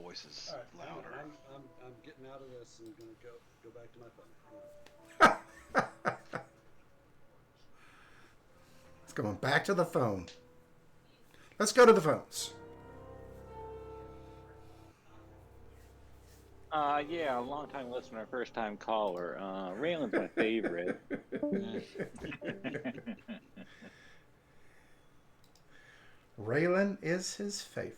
voice is All right, louder. I'm getting out of this and gonna go back to my phone. It's going back to the phone. Let's go to the phones. Yeah, a long time listener, first time caller. Raylan's my favorite. Raylan is his favorite.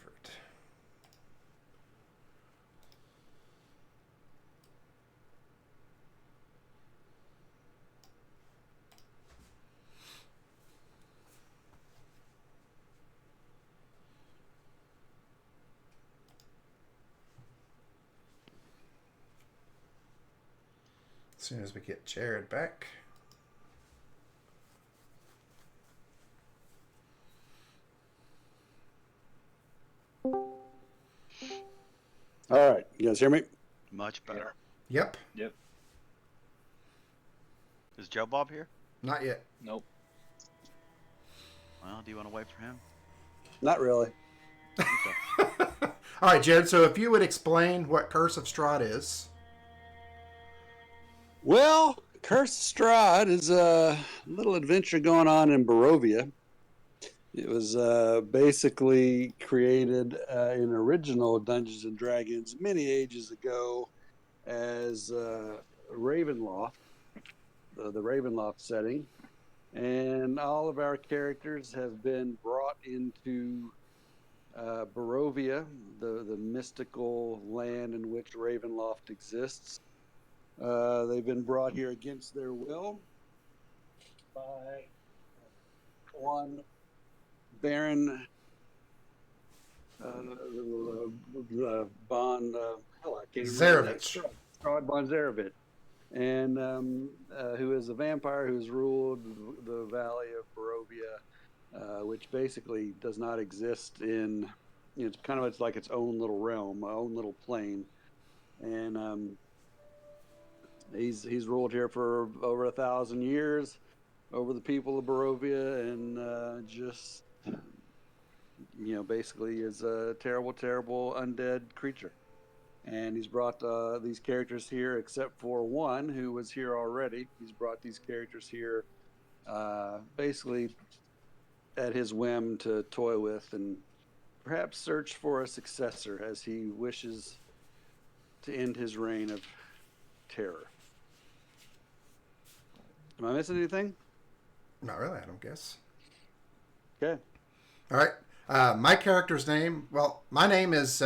As soon as we get Jared back. All right, you guys hear me? Much better. Yep. Yep. Is Joe Bob here? Not yet. Nope. Well, do you want to wait for him? Not really. Okay. All right, Jared. So if you would explain what Curse of Strahd is. Well, Curse of Strahd is a little adventure going on in Barovia. It was basically created in original Dungeons and Dragons many ages ago as Ravenloft, the Ravenloft setting. And all of our characters have been brought into Barovia, the mystical land in which Ravenloft exists. They've been brought here against their will by one Baron Von Zarevich. Strahd von Zarevich, and who is a vampire who's ruled the Valley of Barovia, which basically does not exist in. It's kind of like its own little realm, own little plane, and he's ruled here for over 1,000 years over the people of Barovia, and just basically is a terrible, terrible undead creature. And he's brought these characters here, except for one who was here already. He's brought these characters here basically at his whim to toy with and perhaps search for a successor as he wishes to end his reign of terror. Am I missing anything? Not really, I don't guess. Okay. All right. My character's name, well, my name is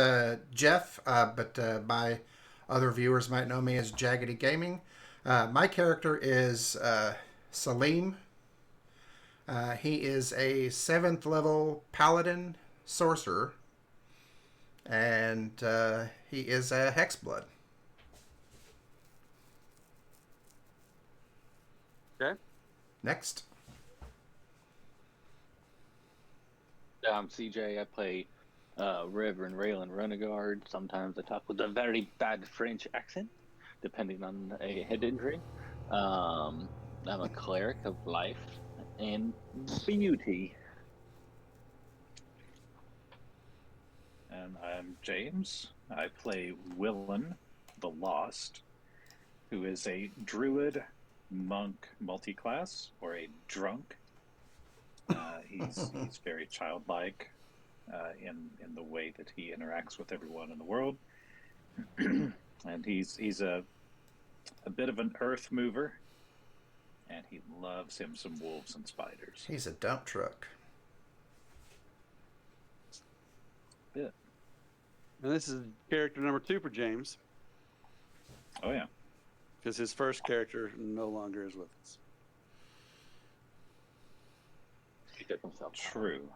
Jeff, but my other viewers might know me as Jaggedy Gaming. My character is Saleem. He is a 7th level paladin sorcerer, and he is a hexblood. Okay. Next. I'm CJ. I play Reverend Raylan Renegade. Sometimes I talk with a very bad French accent, depending on a head injury. I'm a cleric of life and beauty. And I'm James. I play Willen the Lost, who is a druid monk multiclass, or a drunk. He's very childlike in the way that he interacts with everyone in the world, and he's a bit of an earth mover, and he loves him some wolves and spiders. He's a dump truck. Yeah. And this is character number 2 for James, Oh yeah. because his first character no longer is with us. He took himself. True.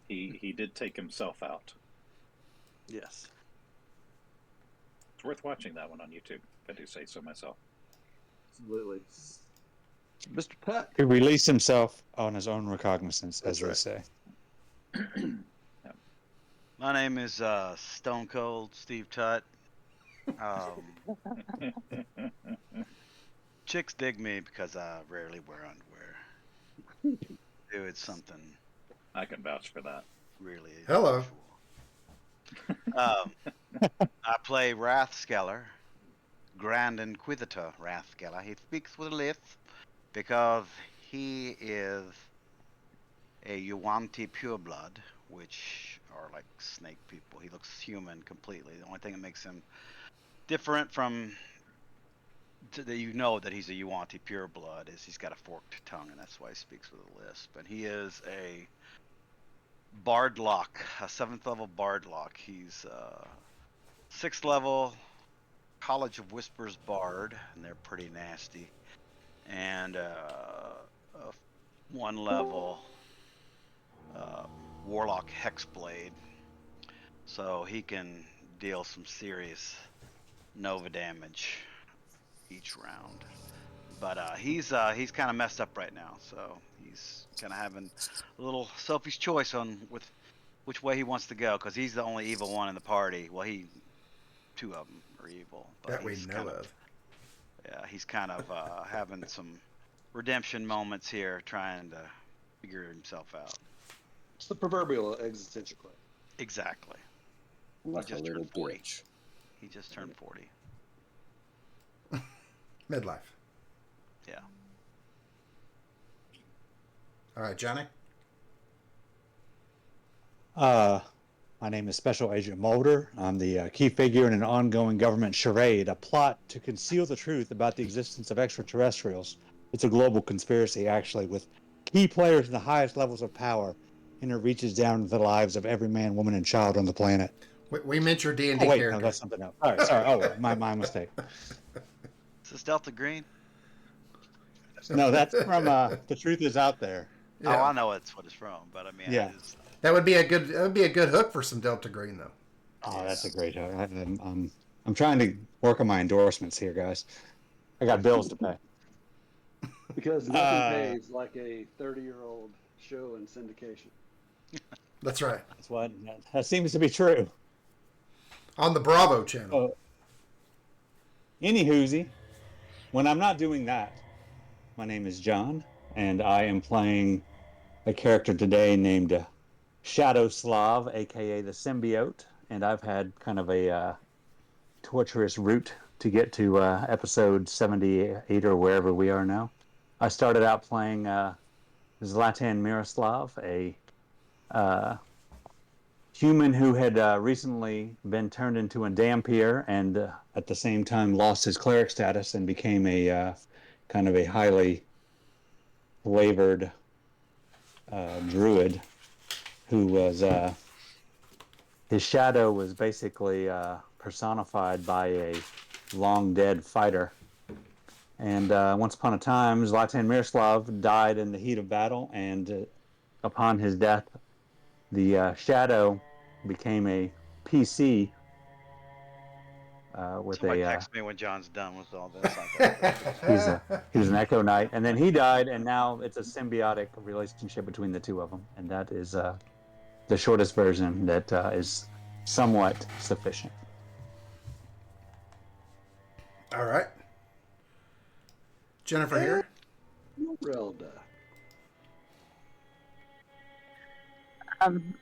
He did take himself out. Yes. It's worth watching that one on YouTube, if I do say so myself. Absolutely. Mr. Tutt. He released himself on his own recognizance, That's as right. they say. My name is Stone Cold Steve Tutt. Chicks dig me because I rarely wear underwear. Dude, it's something I can vouch for that. really Hello. unusual. I play Rathskeller, Grand Inquisitor Rathskeller. He speaks with a lisp because he is a Yuan-Ti pureblood, which are like snake people. He looks human completely. The only thing that makes him different from that you know that he's a Yuan-Ti pureblood is he's got a forked tongue, and that's why he speaks with a lisp. And he is a Bardlock, a 7th level Bardlock. He's 6th level College of Whispers Bard, and they're pretty nasty. And a 1 level Warlock Hexblade. So he can deal some serious Nova damage each round. But he's kind of messed up right now, so he's kind of having a little selfish choice on with which way he wants to go, because he's the only evil one in the party. Well, two of them are evil, but That we he's know kind of. yeah, he's kind of having some redemption moments here, trying to figure himself out. It's the proverbial existential crisis. Exactly. Like a just little turned 40. bitch. He just turned 40. Midlife. Yeah. All right, Johnny. My name is Special Agent Mulder. I'm the key figure in an ongoing government charade, a plot to conceal the truth about the existence of extraterrestrials. It's a global conspiracy, actually, with key players in the highest levels of power, and it reaches down into the lives of every man, woman, and child on the planet. We meant your D&D Oh, wait, character. no, that's something else. Sorry. Oh, my mistake. Is this Delta Green? No, that's from The Truth Is Out There. Yeah. Oh, I know it's what it's from, but I mean, Yeah. That would be a good hook for some Delta Green, though. Oh, that's a great hook. I'm trying to work on my endorsements here, guys. I got bills to pay. Because nothing pays like a 30-year-old show in syndication. That's right. That's what that seems to be true. On the Bravo channel. Oh, anywhoozy, when I'm not doing that, my name is John, and I am playing a character today named Shadow Slav, aka the Symbiote, and I've had kind of a torturous route to get to episode 78 or wherever we are now. I started out playing Zlatan Miroslav, a human who had recently been turned into a Dampier and at the same time lost his cleric status and became a kind of a highly flavored druid who was his shadow was basically personified by a long dead fighter. And once upon a time, Zlatan Miroslav died in the heat of battle, and upon his death, the shadow became a PC with Somebody a. text me when John's done with all this. He was an Echo Knight, and then he died, and now it's a symbiotic relationship between the two of them, and that is the shortest version that is somewhat sufficient. All right. Jennifer here. Relda.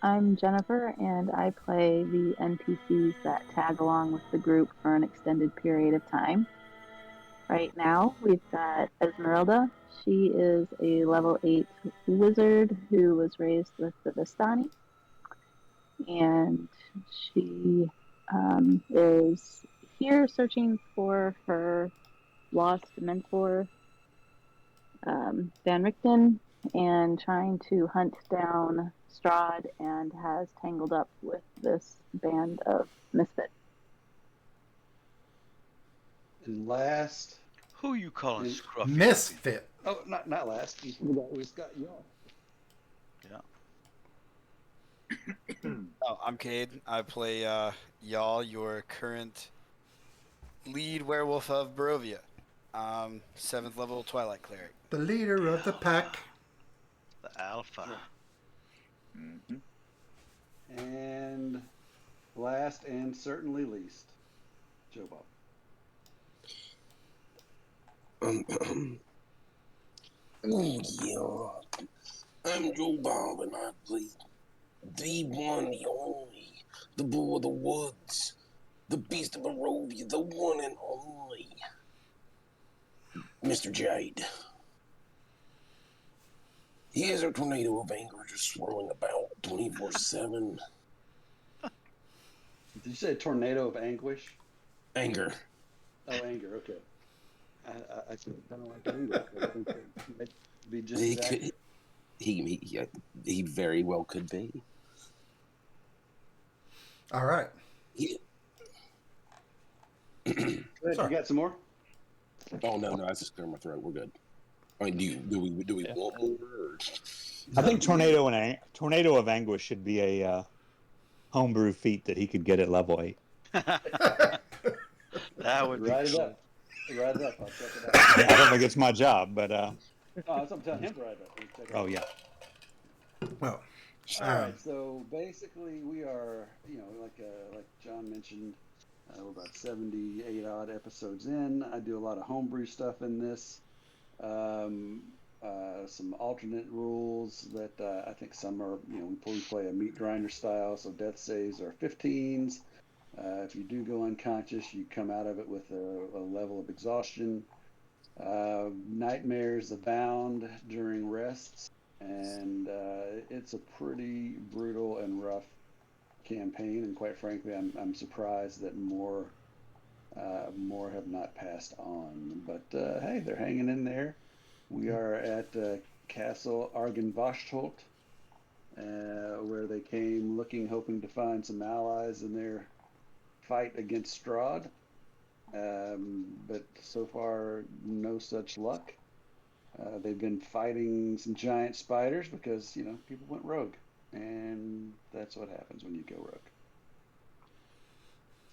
I'm Jennifer, and I play the NPCs that tag along with the group for an extended period of time. Right now, we've got Esmeralda. She is a level 8 wizard who was raised with the Vistani, and she is here searching for her lost mentor, Van Richten, and trying to hunt down Strahd, and has tangled up with this band of misfits. And last, Who you calling scruffy? Misfit. oh, not last. We've got y'all. Yeah. Oh, I'm Cade. I play Y'all, your current lead werewolf of Barovia. 7th level Twilight Cleric. The leader of the pack. The alpha. Mm-hmm. And last and certainly least, Joe Bob. Yeah. I'm Joe Bob and I play the one, the only, the Bull of the Woods, the Beast of Barovia, the one and only Mr. Jade. He is a tornado of anger just swirling about 24/7. Did you say tornado of anguish? Anger. Oh, anger. Okay. I kind of like anger. I think it might be just He as could, accurate. he very well could be. All right. Yeah. Good. Sorry. You got some more? Oh no, I just cleared my throat. We're good. I mean, do we Yeah. want more? Or... I think Tornado of Anguish should be a homebrew feat that he could get at level 8. That would be Write it cool. up. Write it up. I'll check it out. I don't think it's my job, but Oh, I'm telling him to write it up. Check it out. oh yeah. Well, All right, so basically we are, like John mentioned, we're about 78 odd episodes in. I do a lot of homebrew stuff in this. Some alternate rules that I think some are, we play a meat grinder style, so death saves are 15s. If you do go unconscious, you come out of it with a level of exhaustion. Nightmares abound during rests, and it's a pretty brutal and rough campaign. And quite frankly, I'm surprised that more have not passed on. But hey, they're hanging in there. We are at Castle Argenvoshtolt, where they came looking, hoping to find some allies in their fight against Strahd. But so far, no such luck. They've been fighting some giant spiders because, people went rogue. And that's what happens when you go rogue.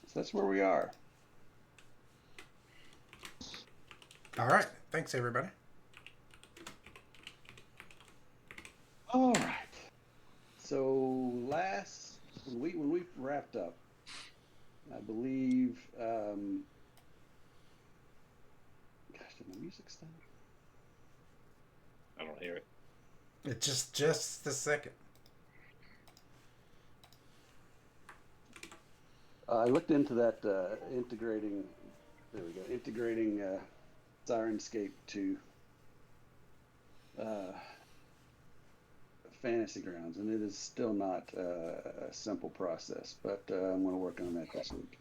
So that's where we are. all right. Thanks, everybody. All right. So when we wrapped up, I believe, gosh, did my music stop? I don't hear it. It's just a second. I looked into that integrating. There we go. Integrating Sirenscape to Fantasy Grounds, and it is still not a simple process. But I'm going to work on that this week.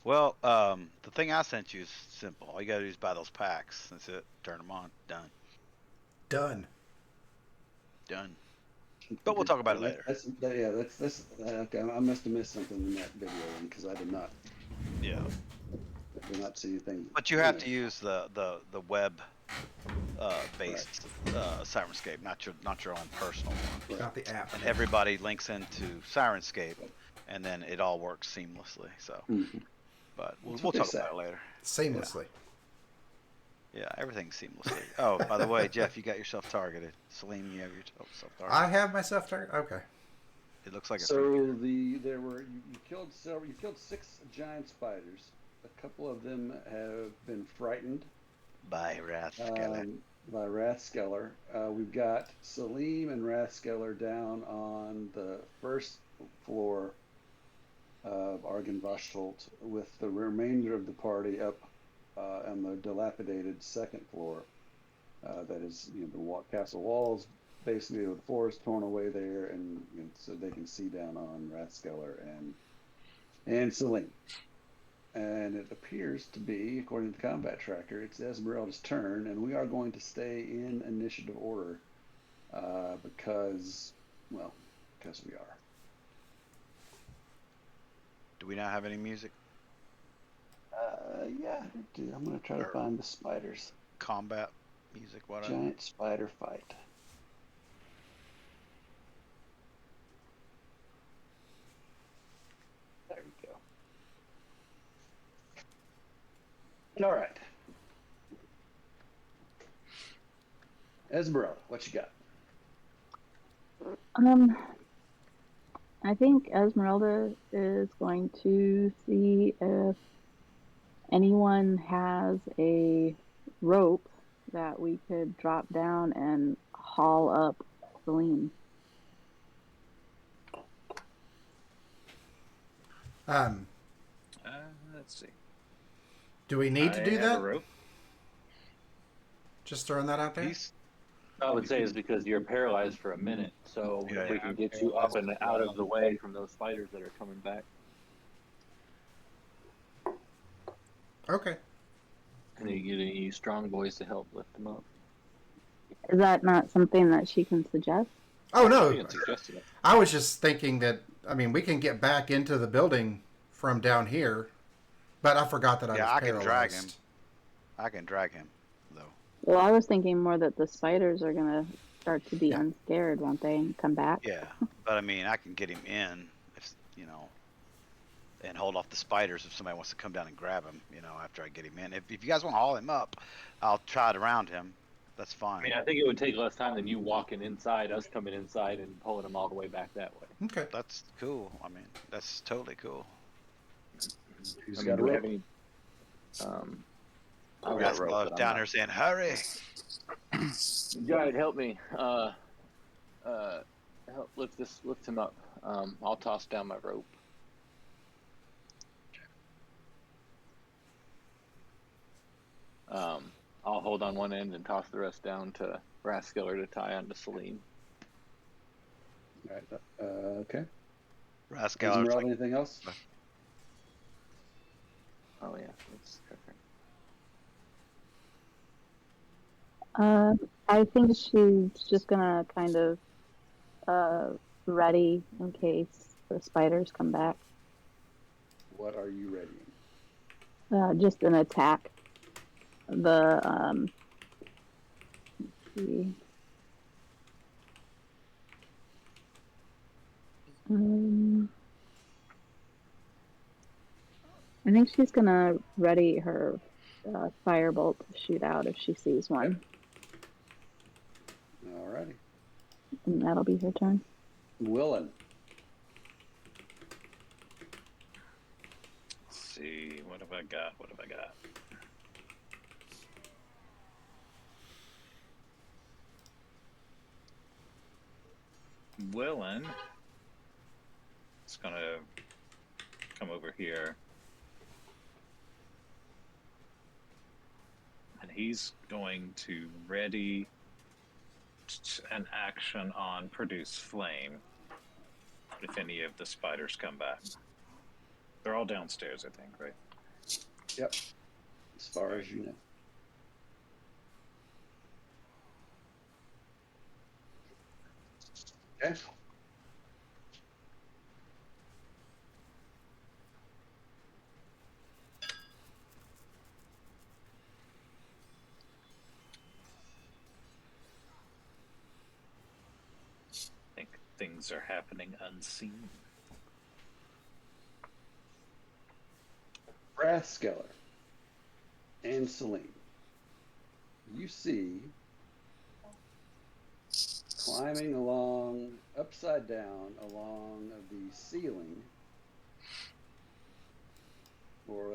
Well, the thing I sent you is simple. All you gotta do is buy those packs. That's it. Turn them on. Done. Done. But we'll talk about it later. That's okay. I must have missed something in that video because I did not see anything. But you have to use the web based Sirenscape, not your own personal one. Not the app. And everybody links into Sirenscape, and then it all works seamlessly. So, but we'll talk about it later. Seamlessly. Yeah, everything's seamlessly. Oh, by the way, Jeff, you got yourself targeted. Saleem, you have yourself targeted. I have myself targeted. Okay. It looks like it's so. You killed several. You killed 6 giant spiders. A couple of them have been frightened by Rathskeller. We've got Saleem and Rathskeller down on the first floor of Argenvoshtolt, with the remainder of the party up on the dilapidated second floor. That is, the castle walls, basically the floor is torn away there, and so they can see down on Rathskeller and Saleem. And it appears to be, according to the combat tracker, it's Esmeralda's turn, and we are going to stay in initiative order because we are. Do we not have any music? Yeah, I do. I'm going to try to find the spiders. Combat music, whatever. Giant spider fight. There we go. All right. Esmeralda, what you got? I think Esmeralda is going to see if anyone has a rope that we could drop down and haul up Saleem. Let's see. Do we need to do I have that? a rope. Just throwing that out there. I would say is because you're paralyzed for a minute, so Yeah, if we yeah, can get you up and out of the way from those spiders that are coming back, Okay. and you get any strong boys to help lift them up. Is that not something that she can suggest? Oh You no, can suggest it. I was just thinking that. I mean, we can get back into the building from down here, but I forgot that I was I can paralyzed. drag him. I can drag him, though. Well, I was thinking more that the spiders are gonna start to be Yeah. unscared, won't they, and come back? Yeah, but I mean, I can get him in, if and hold off the spiders if somebody wants to come down and grab him, after I get him in. If you guys want to haul him up, I'll try it around him. That's fine. I mean, I think it would take less time than you walking inside, us coming inside, and pulling them all the way back that way. Okay. That's cool. I mean, that's totally cool. Who's I mean, got a do we rope? have any? I've got That's rope, but I'm down not- here saying, "Hurry!" Guide, help me. Help lift him up. I'll toss down my rope. I'll hold on one end and toss the rest down to Rathskeller to tie onto Saleem. All right. Okay. Rascal. Esmeralda, anything else? Oh yeah, that's perfect. I think she's just gonna kind of ready in case the spiders come back. What are you readying? Just an attack. Let's see. I think she's gonna ready her firebolt to shoot out if she sees one, Alrighty. and that'll be her turn. Willen. Let's see. What have I got? Willen is going to come over here. And he's going to ready an action on produce flame if any of the spiders come back. They're all downstairs, I think, right? Yep. As far as you know. Okay. I think things are happening unseen. Rathskeller and Saleem. You see climbing along, upside down, along the ceiling, or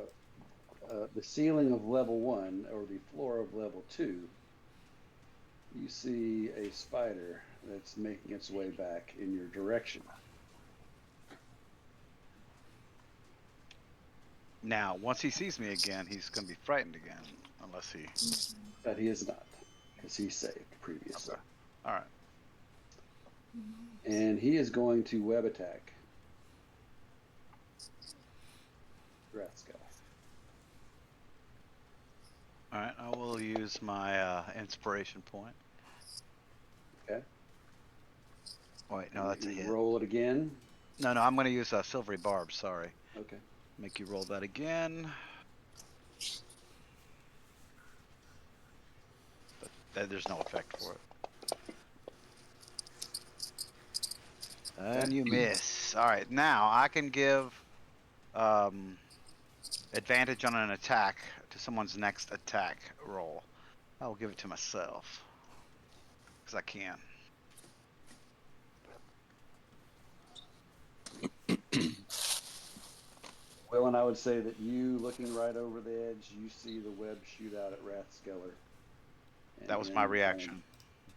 the ceiling of level 1, or the floor of level 2, you see a spider that's making its way back in your direction. Now, once he sees me again, he's going to be frightened again, unless he. But he is not, because he saved previously. Okay. All right. And he is going to web attack Rathskeller. All right. I will use my inspiration point. Okay. Wait, no, that's a hit. Roll it again. No, I'm going to use a silvery barb. Sorry. Okay. Make you roll that again. But there's no effect for it. And you miss. All right, now I can give advantage on an attack to someone's next attack roll. I will give it to myself because I can. Well, and I would say that you, looking right over the edge, you see the web shoot out at Rathskeller. That was my reaction.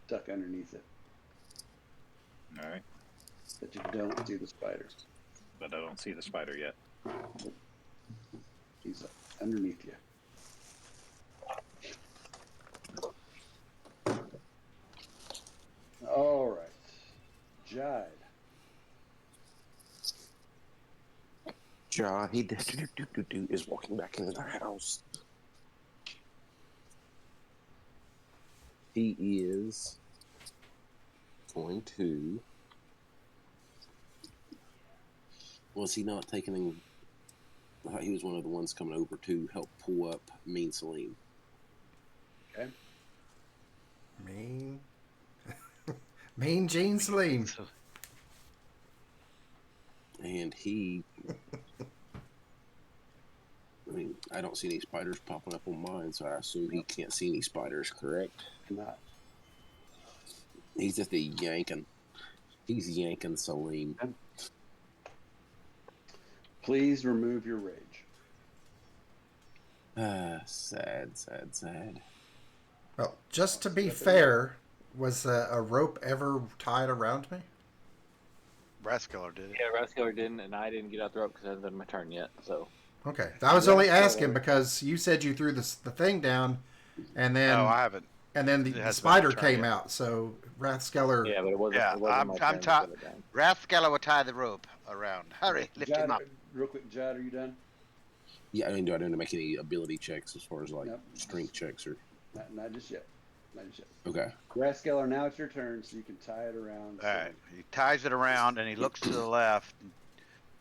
Duck underneath it. All right. But you don't see the spider. But I don't see the spider yet. He's underneath you. All right. Jide. Ja, he is walking back into the house. He is going to. Was he not taking? I thought he was one of the ones coming over to help pull up Mean Saleem. Okay. Mean Gene Saleem. And he. I mean, I don't see any spiders popping up on mine, so I assume he can't see any spiders, correct? Not. He's just yanking. He's yanking Saleem. Please remove your rage. Sad. Well, just to be fair, was a rope ever tied around me? Rascaler did it. Yeah, Rascaler didn't, and I didn't get out the rope because it hasn't been my turn yet. So. Okay, I was only asking because you said you threw the thing down, and then No, I haven't. and then It the hasn't spider been my turn came yet. out. So Rathskeller. Yeah, but it wasn't. Yeah, it wasn't my turn to put it down. Rascaler will tie the rope around. Hurry, lift him up. Real quick, Jad, are you done? Yeah, I didn't make any ability checks as far as like Nope. strength checks or. Not just yet. Not just yet. Okay. Rascaler, now it's your turn, so you can tie it around. All right, he ties it around and he looks to the left.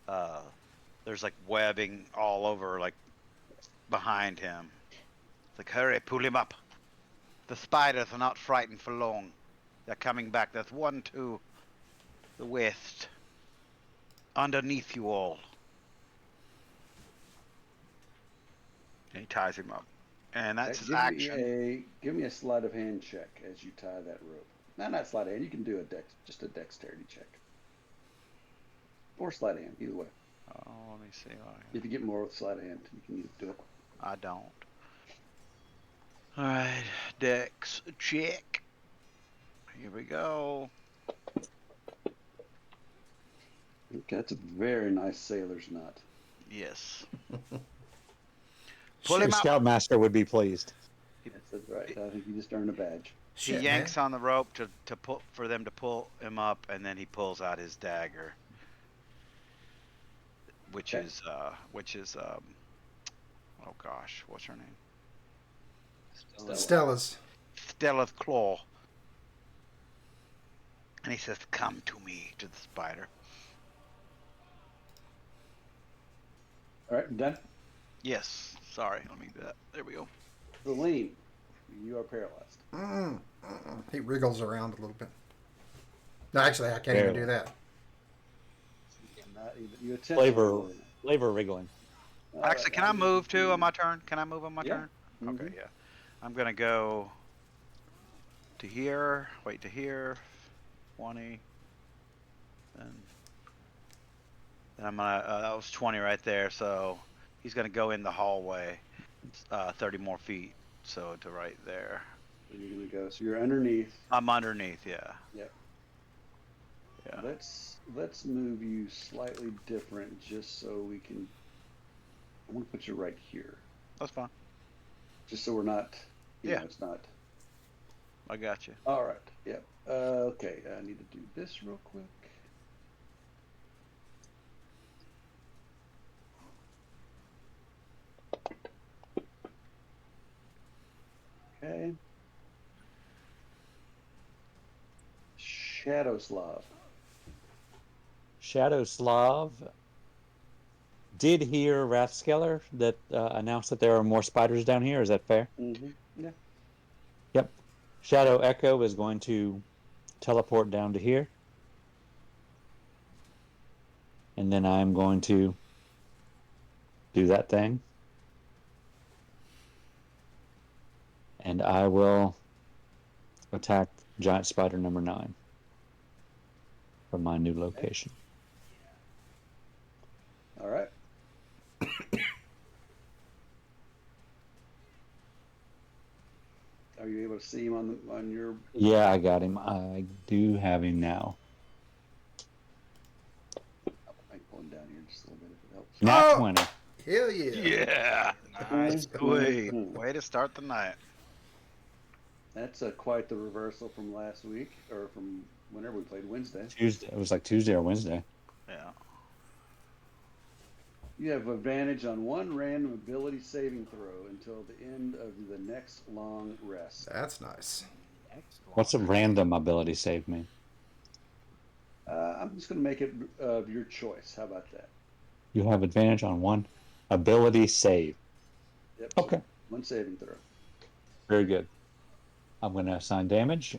There's like webbing all over, like behind him. It's like, hurry, pull him up. The spiders are not frightened for long. They're coming back. There's one to the west, underneath you all. And he ties him up, and that's his action. Give me a sleight of hand check as you tie that rope. No, not sleight of hand. You can do just a dexterity check, or sleight of hand, either way. Oh, let me see. If you get more with sleight of hand, you can do it. I don't. All right, dex check. Here we go. Okay, that's a very nice sailor's knot. Yes. Pull him up. Scoutmaster would be pleased. That's right. I think you just earned a badge. He yanks on the rope to pull for them to pull him up, and then he pulls out his dagger, which is oh gosh, what's her name? Stella's claw. And he says, "Come to me," to the spider. All right, done. Yes. Sorry. Let me do that. There we go. Saleem, you are paralyzed. He wriggles around a little bit. No, actually, I can't even do that. Not even, you attempt flavor wriggling. Actually, can I move too on my turn? Can I move on my turn? Mm-hmm. Okay, yeah. I'm gonna go to here. Wait to here. 20. Then I'm gonna. That was 20 right there. So he's gonna go in the hallway, 30 more feet. So to right there. So you're gonna go. So you're underneath. I'm underneath. Yeah. Yep. Yeah. Let's move you slightly different, just so we can. I want to put you right here. That's fine. Just so we're not. You know, it's not. I got you. All right. Yep. Okay. I need to do this real quick. Okay. Shadowslav did hear Rathskeller that announced that there are more spiders down here. Is that fair? Mm-hmm. Yeah. Yep. Shadow Echo is going to teleport down to here. And then I'm going to do that thing. And I will attack giant spider number 9 from my new location. All right. Are you able to see him on your? Yeah, I got him. I do have him now. I can pull him down here just a little bit if it helps. Nat 20. Hell yeah. Yeah. Nice. Way. Way to start the night. That's quite the reversal from last week, or from whenever we played Wednesday. Tuesday. It was like Tuesday or Wednesday. Yeah. You have advantage on one random ability saving throw until the end of the next long rest. That's nice. What's a random ability save mean? I'm just going to make it of your choice. How about that? You have advantage on one ability save. Yep. Okay. So one saving throw. Very good. I'm going to assign damage.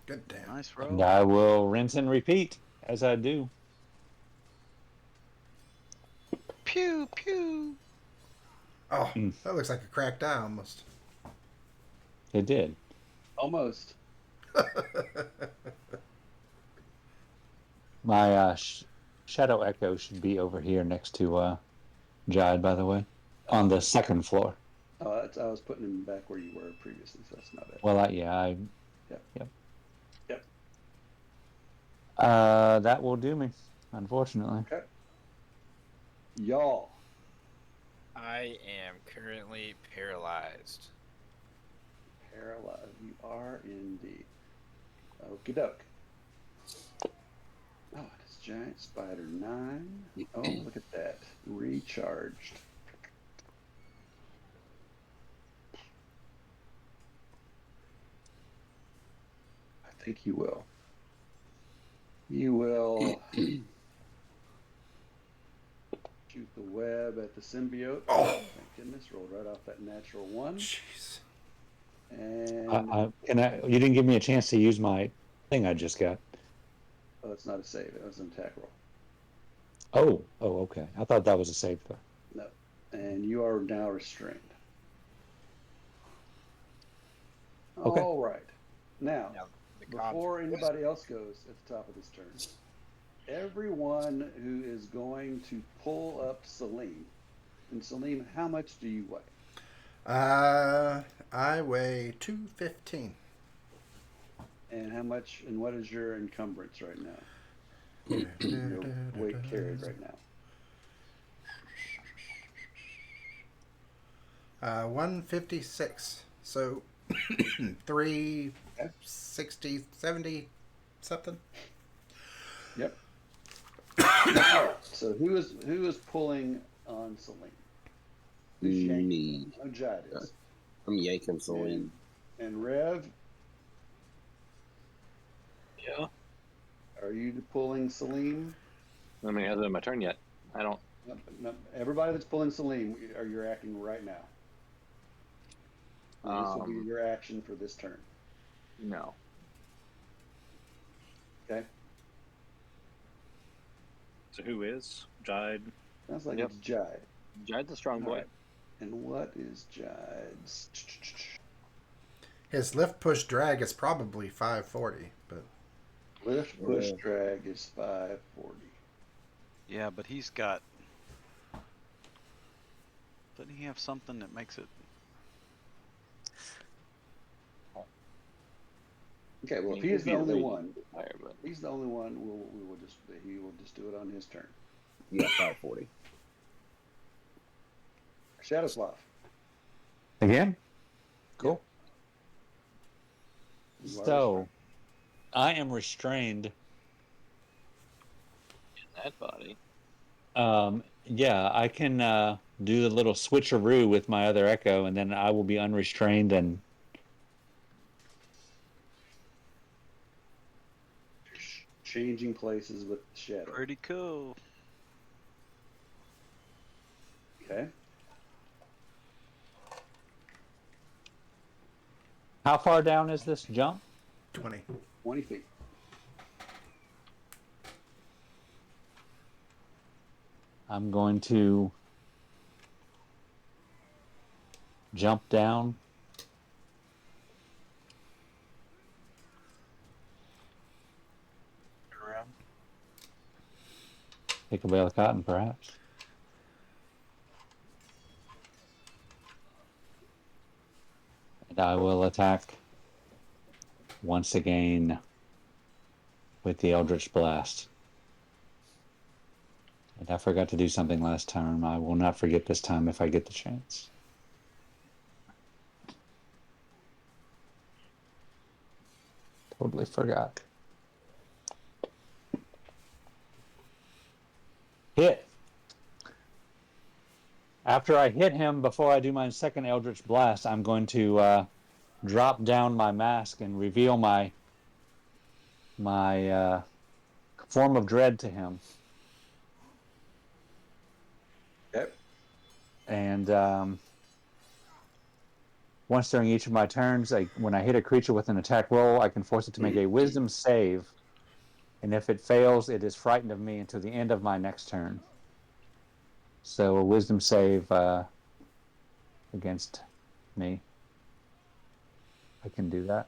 Good damn. Nice And roll. I will rinse and repeat as I do. Pew pew. Oh, that looks like a cracked eye almost. It did. Almost. My shadow echo should be over here next to Jide, by the way, on the second floor. Oh, I was putting him back where you were previously, so that's not bad. Well, Yep. that will do me, unfortunately. Okay. Y'all. I am currently paralyzed. Paralyzed. You are indeed. Okie doke. Oh, it's giant spider 9. Oh, look at that. Recharged. I think you will. You will shoot the web at the symbiote. Oh. Thank goodness. Rolled right off that natural 1. Jeez. And You didn't give me a chance to use my thing I just got. oh, it's not a save. It was an attack roll. Oh, okay. I thought that was a save throw. No. And you are now restrained. Okay. All right. Now, The before anybody else goes at the top of this turn, everyone who is going to pull up Saleem, and Saleem, how much do you weigh? I weigh 215. And how much, and what is your encumbrance right now? Your weight carried right now. 156. So 360, 70 something. Yep. So who is pulling on Saleem? Who's yanking? Me. No, Jad is. I'm yanking Saleem. And Rev, Yeah. are you pulling Saleem? I mean, it hasn't been my turn yet. I don't. No, everybody that's pulling Saleem, you're acting right now. And this will be your action for this turn. No. Okay. So who is Jide? Sounds like Yep. it's Jide. Jide's a strong boy. Alright. And what is Jide's? His lift push drag is probably 540, but Lift, push, drag is 540. Yeah, but he's got. Doesn't he have something that makes it? Okay, well, if He he's could the be only rated one, higher, but he's the only one. He will just do it on his turn. Yeah, 540. Shadowslav. Again? Cool. You are So, I am restrained. in that body. Yeah, I can do the little switcheroo with my other echo, and then I will be unrestrained and changing places with the shadow. Pretty cool. Okay. how far down is this jump? 20. 20 feet. I'm going to jump down. Take a bale of cotton, perhaps. And I will attack once again with the Eldritch Blast. And I forgot to do something last time. I will not forget this time if I get the chance. Totally forgot. Hit. After I hit him, before I do my second Eldritch Blast, I'm going to drop down my mask and reveal my form of dread to him. Okay. And once during each of my turns, when I hit a creature with an attack roll, I can force it to make a wisdom save. And if it fails, it is frightened of me until the end of my next turn. So a wisdom save against me. I can do that.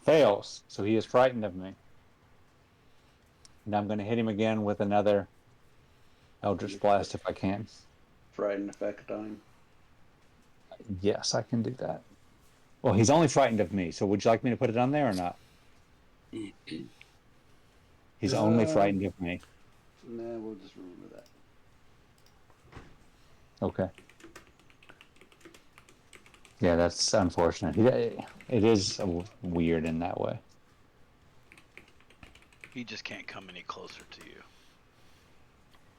Fails. So he is frightened of me. And I'm going to hit him again with another Eldritch Blast if I can. Frightened effect on him. Yes, I can do that. Well, he's only frightened of me. So would you like me to put it on there or not? He's only frightened of me. Nah, we'll just remember that. Okay. Yeah, that's unfortunate. It is weird in that way. He just can't come any closer to you.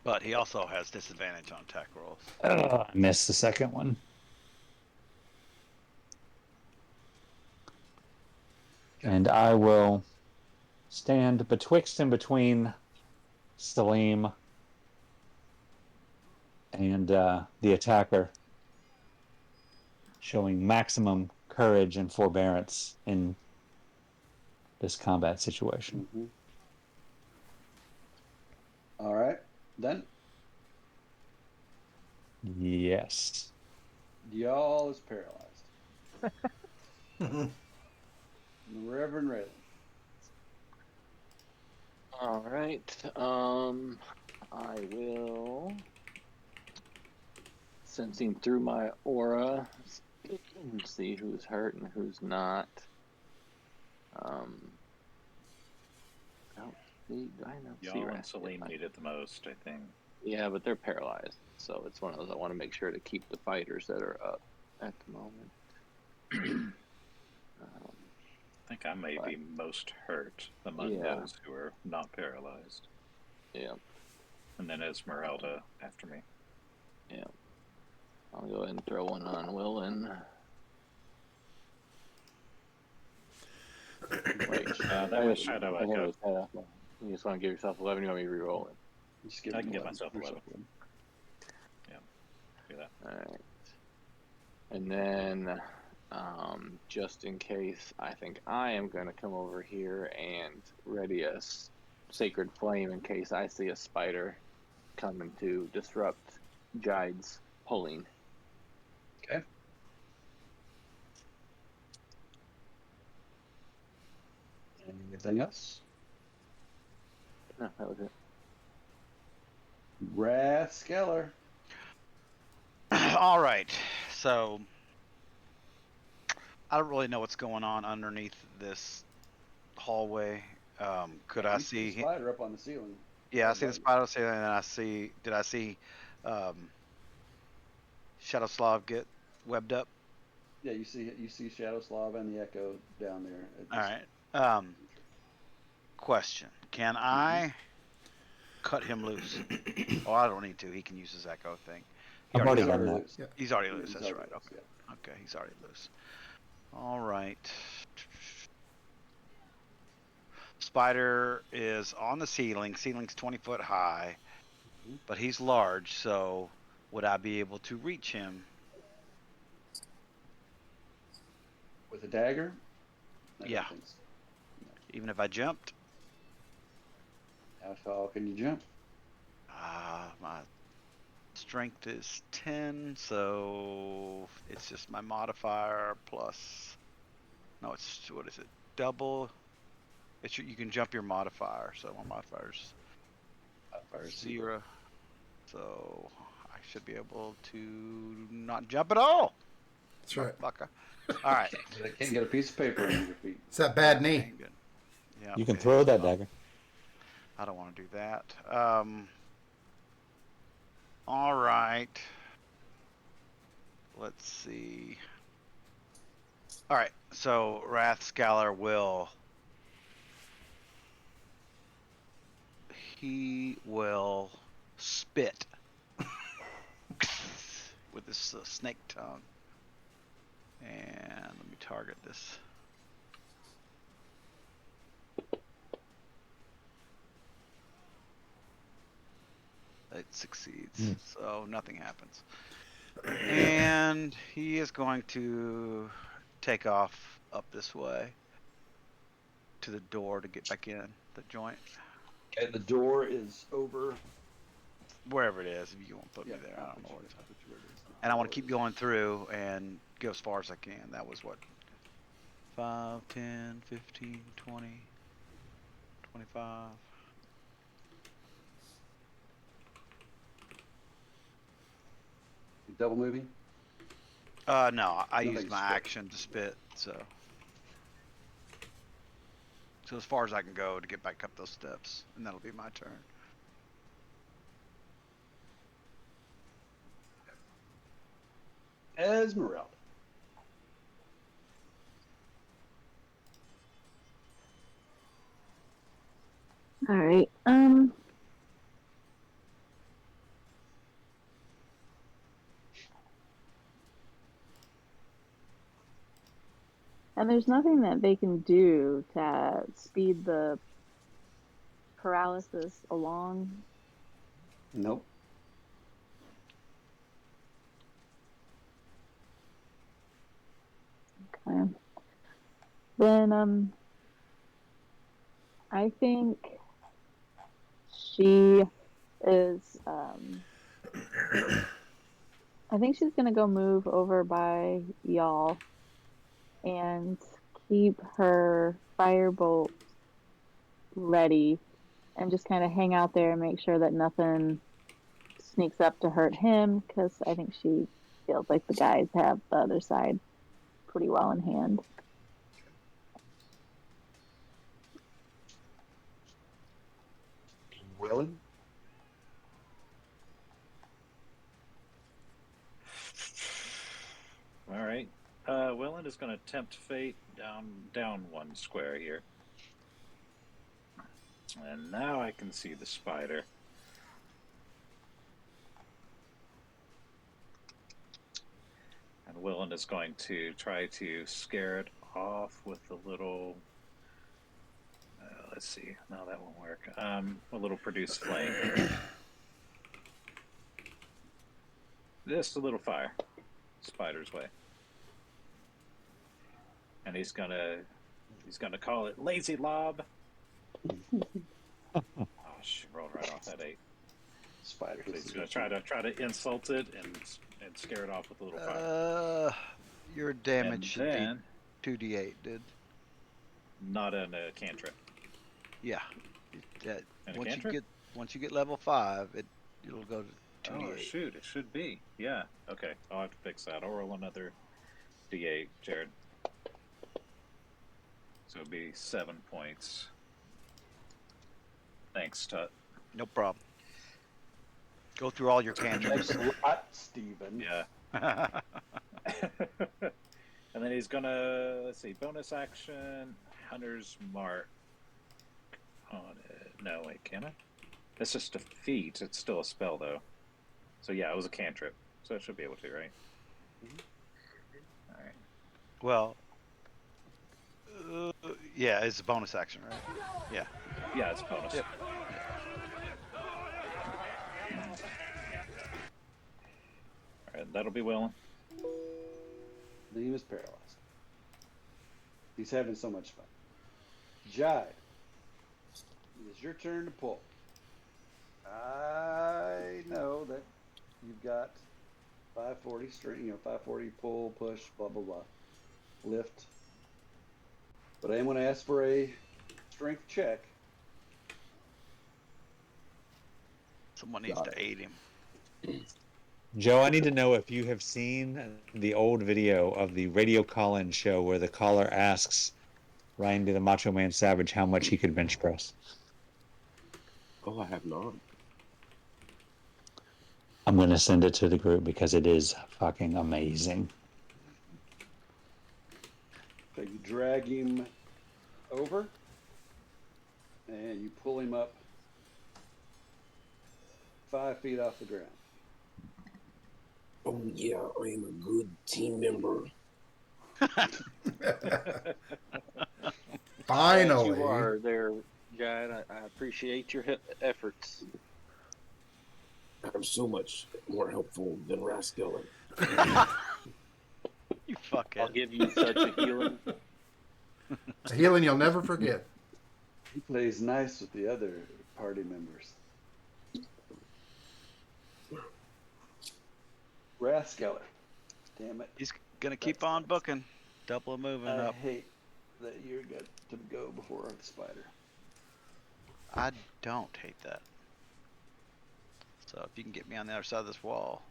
But he also has disadvantage on attack rolls. I missed the second one. Okay. And I will stand betwixt and between Saleem and the attacker, showing maximum courage and forbearance in this combat situation. Mm-hmm. All right, then. Yes. Y'all is paralyzed. Reverend Raylan. All right. I will, sensing through my aura, see who's hurt and who's not. I don't see. Do I not see Y'all and Wrath? Saleem need it the most, I think. Yeah, but they're paralyzed, so it's one of those I want to make sure to keep the fighters that are up at the moment. I think I may be most hurt among those who are not paralyzed. Yeah. And then Esmeralda after me. Yeah. I'll go ahead and throw one on Willen. Wait, that was Shadow Echo. You just want to give yourself 11, you want me to re-roll it? I can give myself 11. Yeah, do that. Alright. And then, just in case, I think I am going to come over here and ready a Sacred Flame in case I see a spider coming to disrupt Jide's pulling. Okay. Anything else? No, that was it. Rascaller. All right. So I don't really know what's going on underneath this hallway. Could I see the spider up on the ceiling? Yeah, I see the spider on the ceiling, and I see. Did I see Shadow Slav get webbed up? Yeah, you see Shadow Slav and the Echo down there. All right. Question: Can I cut him loose? Oh, I don't need to. He can use his Echo thing. I've already done that. Loose. He's already loose. He's That's already right. loose, Okay. yeah. Okay, he's already loose. All right. Spider is on the ceiling. Ceiling's 20 foot high, but he's large. So, would I be able to reach him with a dagger? Yeah. So. No. Even if I jumped? How tall can you jump? My strength is 10, so it's just my modifier plus. No, it's what is it? Double. You can jump your modifier, so my modifier's 0. So I should be able to not jump at all. That's right. Motherfucker. All right. I can't get a piece of paper under your feet. It's that bad knee. Ain't good. Yeah. You can throw that dagger. I don't want to do that. All right. Let's see. All right. So Wrathscaller will. He will spit with this snake tongue. And let me target this. It succeeds, so nothing happens. And he is going to take off up this way to the door to get back in the joint. Okay, the door is over. Wherever it is, if you want to put me there, I don't know where it's at. And I want to keep going through and go as far as I can. That was what? 5, 10, 15, 20, 25. Double moving? No, I used Nothing's my spit. action to spit, so as far as I can go to get back up those steps, and that'll be my turn. Esmeralda. All right. And there's nothing that they can do to speed the paralysis along. Nope. Okay. Then I think she is I think she's gonna go move over by y'all and keep her firebolt ready and just kind of hang out there and make sure that nothing sneaks up to hurt him, because I think she feels like the guys have the other side pretty well in hand. Willing? All right. Willen is going to tempt fate down one square here. And now I can see the spider. And Willen is going to try to scare it off with a little. Let's see. No, that won't work. A little produce flame. Just a little fire. Spider's way. And he's gonna call it lazy lob. Oh, she rolled right off that 8. Spider. So he's gonna try to insult it and scare it off with a little fire. Your damage should then, be 2d8, dude. Not in a cantrip. Yeah. And a cantrip? Once you get level 5, it'll go to 2d8. Oh shoot, it should be. Yeah. Okay, I'll have to fix that. I'll roll another d8, Jared. So it'd be 7 points. Thanks, Tut. No problem. Go through all your cantrips. Thanks a lot, Steven. Yeah. And then he's gonna, let's see, bonus action, Hunter's Mark on it. No, wait, can I? That's just a feat. It's still a spell, though. So yeah, it was a cantrip. So I should be able to, right? Mm-hmm. All right. Well, yeah, it's a bonus action, right? Yeah. Yeah, it's a bonus. Yep. All right, that'll be Willen. Liam is paralyzed. He's having so much fun. Jive, it is your turn to pull. I know that you've got 540 string, 540 pull, push, blah, blah, blah, lift. But I am going to ask for a strength check. Someone needs to aid him. Joe, I need to know if you have seen the old video of the radio call-in show where the caller asks Randy the Macho Man Savage how much he could bench press. Oh, I have not. I'm going to send it to the group because it is fucking amazing. So you drag him over and you pull him up 5 feet off the ground. Oh yeah, I am a good team member. Finally. You are there, Jad. I appreciate your efforts. I'm so much more helpful than Raskeller. You I'll fuckhead. give you such a healing. It's a healing you'll never forget. He plays nice with the other party members. Raskeller. Damn it. He's gonna keep on booking. Double moving I up. hate that you're got to go before the spider. I don't hate that. So if you can get me on the other side of this wall.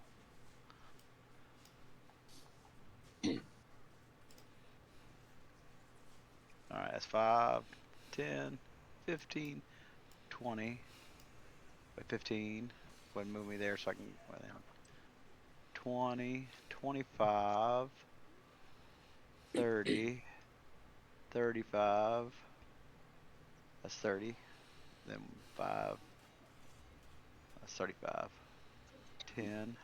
Alright, that's 5, 10, 15, 20. Wait, 15. Go ahead and move me there so I can. Well, 20, 25, 30, 35. That's 30. Then 5. That's 35. 10,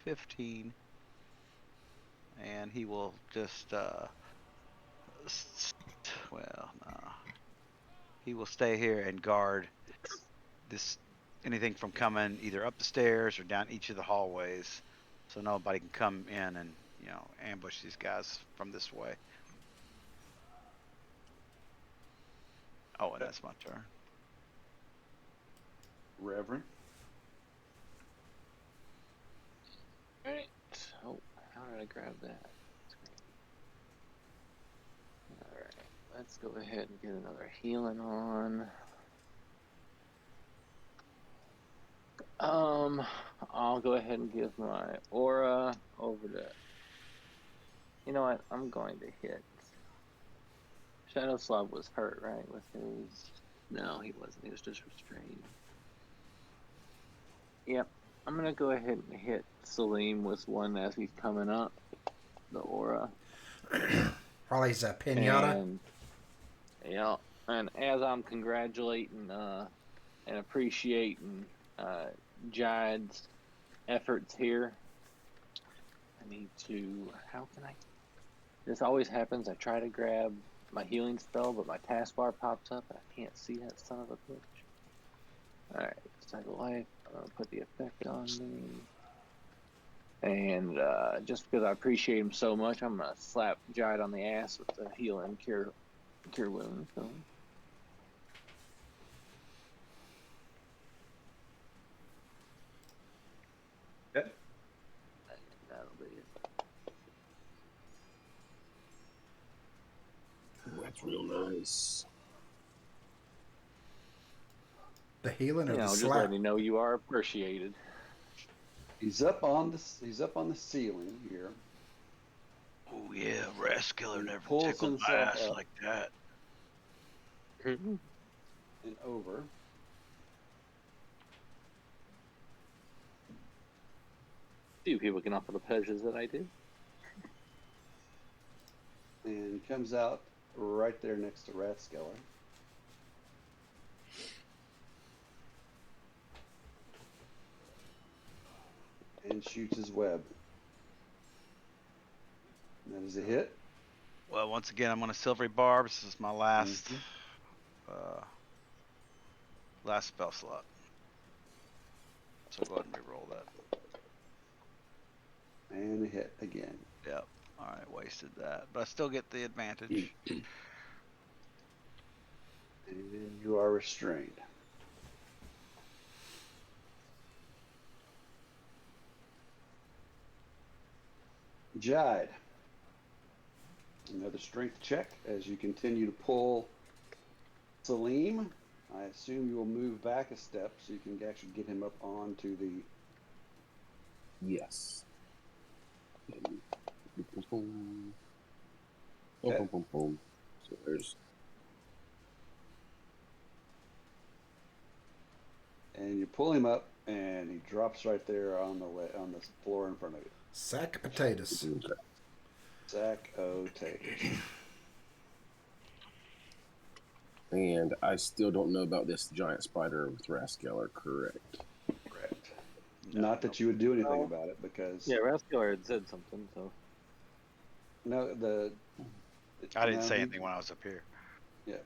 15. And he will just, well, nah. He will stay here and guard this, anything from coming either up the stairs or down each of the hallways, so nobody can come in and, you know, ambush these guys from this way. Oh, and that's my turn. Reverend. Alright. Oh, how did I grab that? Alright, let's go ahead and get another healing on. I'll go ahead and give my aura over to. You know what? I'm going to hit. Shadowslav was hurt, right? With his. No, he wasn't. He was just restrained. Yep. I'm gonna go ahead and hit Saleem with one as he's coming up. The aura. Probably a pinata. And yeah, and as I'm congratulating and appreciating Jad's efforts here, I need to. How can I? This always happens. I try to grab my healing spell, but my taskbar pops up. I can't see that son of a bitch. Alright, cycle life. I'm gonna put the effect on me. And just because I appreciate him so much, I'm gonna slap Jade on the ass with the heal and cure wound. So. Okay. That'll be it. That's real nice. The healing or the Just slap? letting you know you are appreciated. He's up on the ceiling here. Oh yeah, Rascaller never Pulls tickled my himself ass up. like that. And over. Few people can offer the pleasures that I do. And comes out right there next to Rathskeller. And shoots his web. And that is a hit. Well, once again, I'm on a silvery barb. This is my last, last spell slot. So go ahead and reroll that. And a hit again. Yep. All right, wasted that, but I still get the advantage. And you are restrained. Jide. Another strength check as you continue to pull Saleem. I assume you will move back a step so you can actually get him up onto the Yes. And boom, boom, Okay. boom, boom, boom. So there's And you pull him up, and he drops right there on the floor in front of you. Sack of potatoes. Sack o' taters. And I still don't know about this giant spider with Rascaller, correct? Correct. No, Not that you would do anything No. about it because Yeah, Rascaller had said something, so. no, I didn't no, say he- anything when I was up here. Yeah.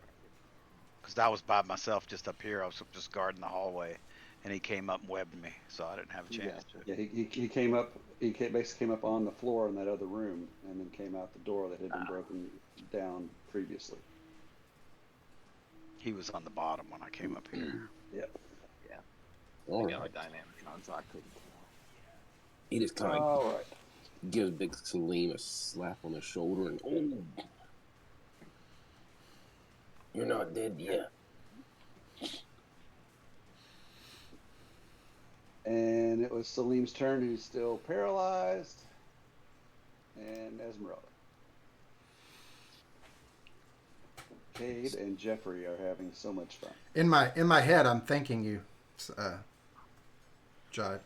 Because I was by myself just up here. I was just guarding the hallway, and he came up and webbed me, so I didn't have a chance to. Yeah, he came up. Basically came up on the floor in that other room, and then came out the door that had been broken down previously. He was on the bottom when I came up here. Yep. Yeah. All I got my right. dynamic on, so I couldn't tell. He just kind of All right. gives Big Saleem a slap on the shoulder and, oh, you're not dead yet. And it was Saleem's turn, who's still paralyzed, and Esmeralda. Cade and Jeffrey are having so much fun. In my head, I'm thanking you, Jive.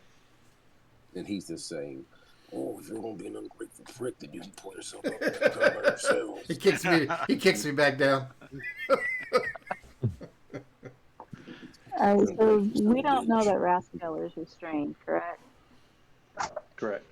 And he's just saying, oh, if you're going to be an ungrateful prick, then you can pull yourself up and come by yourselves. He kicks me back down. So we don't know that Rascaller is restrained, correct? Correct.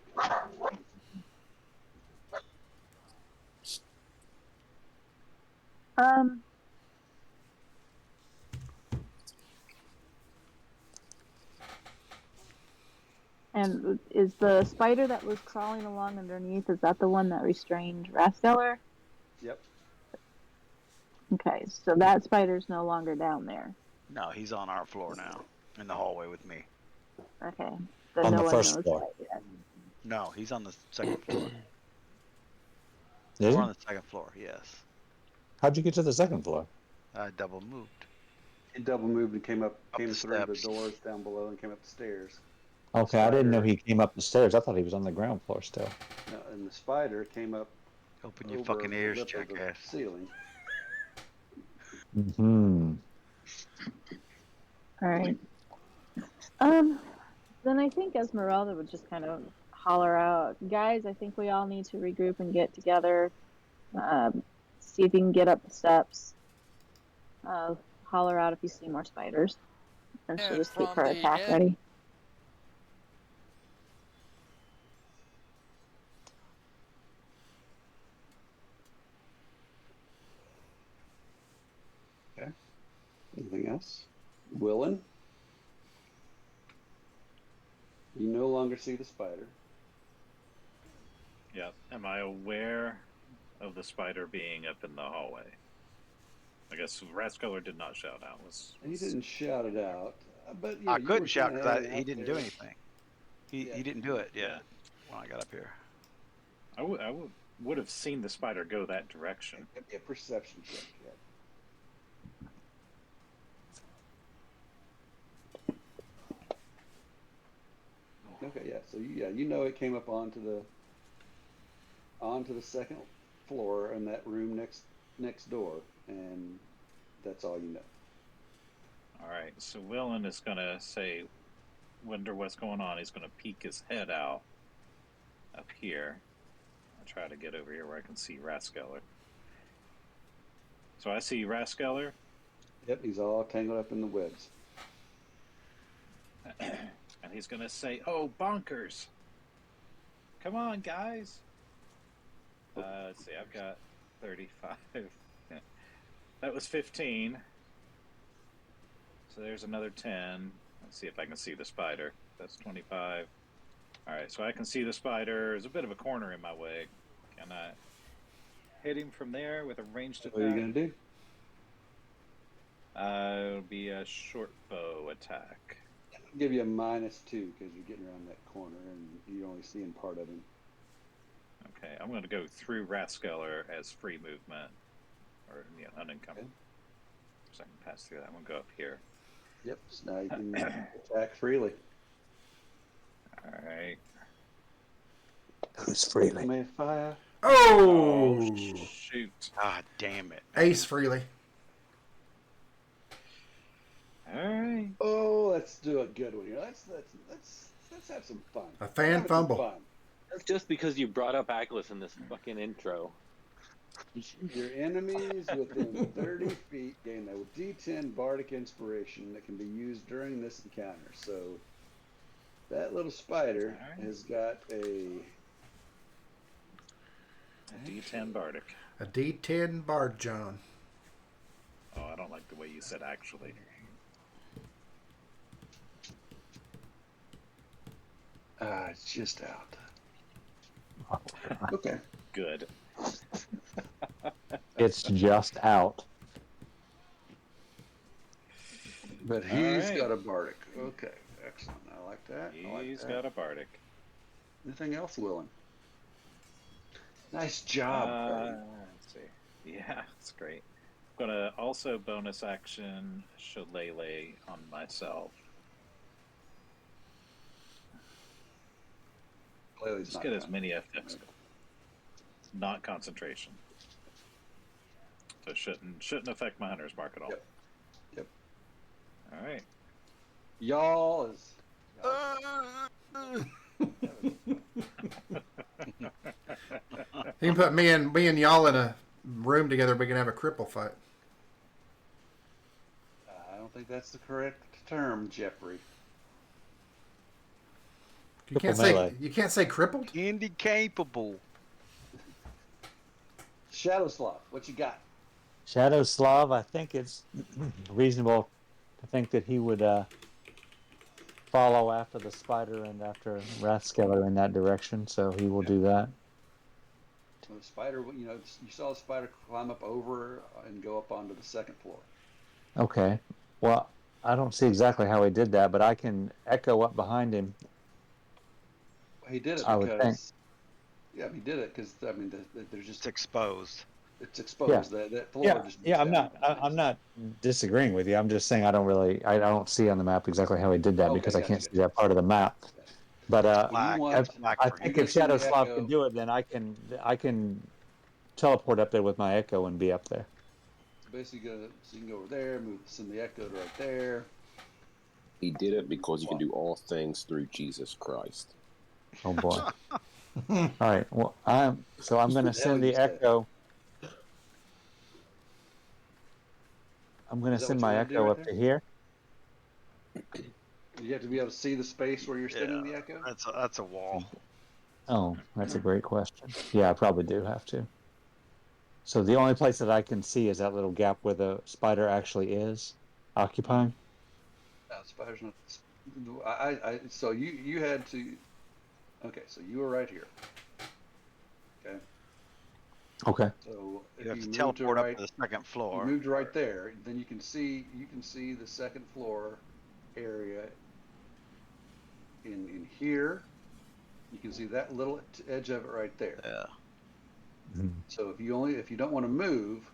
And is the spider that was crawling along underneath, is that the one that restrained Rascaller? Yep. Okay, so that spider's no longer down there. No, he's on our floor now, in the hallway with me. Okay. So On no the one first knows floor. that yet. No, he's on the second floor. Is We're he? on the second floor, yes. How'd you get to the second floor? I double moved. He double moved and came the through the steps. doors down below and came up the stairs. Okay, I didn't know Spider- he came up the stairs. I thought he was on the ground floor still. No, and the spider came up Open your over fucking the ears, lip of the jackass. ceiling. Hmm. All right. Then I think Esmeralda would just kind of holler out, guys, I think we all need to regroup and get together. See if you can get up the steps. Holler out if you see more spiders. And she'll And just keep from her the attack end- ready. Okay. Anything else? Willen? You no longer see the spider. Yeah. Am I aware of the spider being up in the hallway? I guess Rascaller did not shout out. He didn't shout it out, but yeah, I you were couldn't shout kinda because hanging he out didn't do there. anything. He Yeah. he didn't do it yet Yeah. when I got up here. I would have seen the spider go that direction. Yeah, perception check. Yeah. Okay, yeah. So you know it came up onto the second floor in that room next door, and that's all you know. All right. So Willen is gonna say, wonder what's going on. He's gonna peek his head out up here. I'll try to get over here where I can see Rascaller. So I see Rascaller. Yep, he's all tangled up in the webs. And he's going to say, oh, bonkers. Come on, guys. Let's see, I've got 35. That was 15. So there's another 10. Let's see if I can see the spider. That's 25. All right, so I can see the spider. There's a bit of a corner in my way. Can I hit him from there with a ranged attack? What are you going to do? It'll be a short bow attack. I'll give you a -2 because you're getting around that corner and you're only seeing part of him. Okay, I'm going to go through Rascaller as free movement, or unencumbered. Okay. So I can pass through that. I'm going to go up here. Yep. So now you can attack freely. All right. Use freely. May fire. Oh, Shoot. Ah, damn it. ace freely. All right. Oh, let's do a good one here. Let's have some fun. A fan Have some fumble. fun. That's just because you brought up Atlas in this fucking intro. Your enemies within 30 feet gain a D10 Bardic Inspiration that can be used during this encounter. So that little spider has got a D10 Bardic. A D10 Bard John. Oh, I don't like the way you said actually. it's just out. Okay. Good. It's just out. But he's got a Bardic. Okay, excellent. I like that. He's got a Bardic. Anything else, Willen? Nice job, buddy. Let's see. Yeah, it's great. I'm gonna also bonus action Shillelagh on myself. Clearly Just get as many effects. Not concentration. So it shouldn't affect my hunter's mark at all. Yep. All right. Y'all is. You can put me and y'all in a room together. We can have a cripple fight. I don't think that's the correct term, Jeffrey. You can't say crippled. Indy capable. Shadowslav, what you got? Shadow Slav, I think it's reasonable to think that he would follow after the spider and after Wrathskeller in that direction, so he will do that. Well, the spider, you saw the spider climb up over and go up onto the second floor. Okay. Well, I don't see exactly how he did that, but I can echo up behind him. He did it I would think. because, yeah, he did it because there's just It's exposed. It's exposed. That floor Yeah, just yeah. I'm not disagreeing with you. I'm just saying I don't see on the map exactly how he did that because I can't see that part of the map. But Black. I think if Shadow Slav can do it, then I can teleport up there with my echo and be up there. So basically, so you can go over there, send the echo to right there. He did it because you can do all things through Jesus Christ. Oh boy! All right. Well, I'm going to send the echo. I'm going to send my echo up to here. You have to be able to see the space where you're sending the echo. That's a wall. Oh, that's a great question. Yeah, I probably do have to. So the only place that I can see is that little gap where the spider actually is occupying. No, the spider's not. So you had to. Okay, so you were right here. Okay. Okay. So if You have to moved teleport right, up to the second floor. You moved right there, then you can see the second floor area in here. You can see that little edge of it right there. Yeah. Mm-hmm. So if you don't want to move,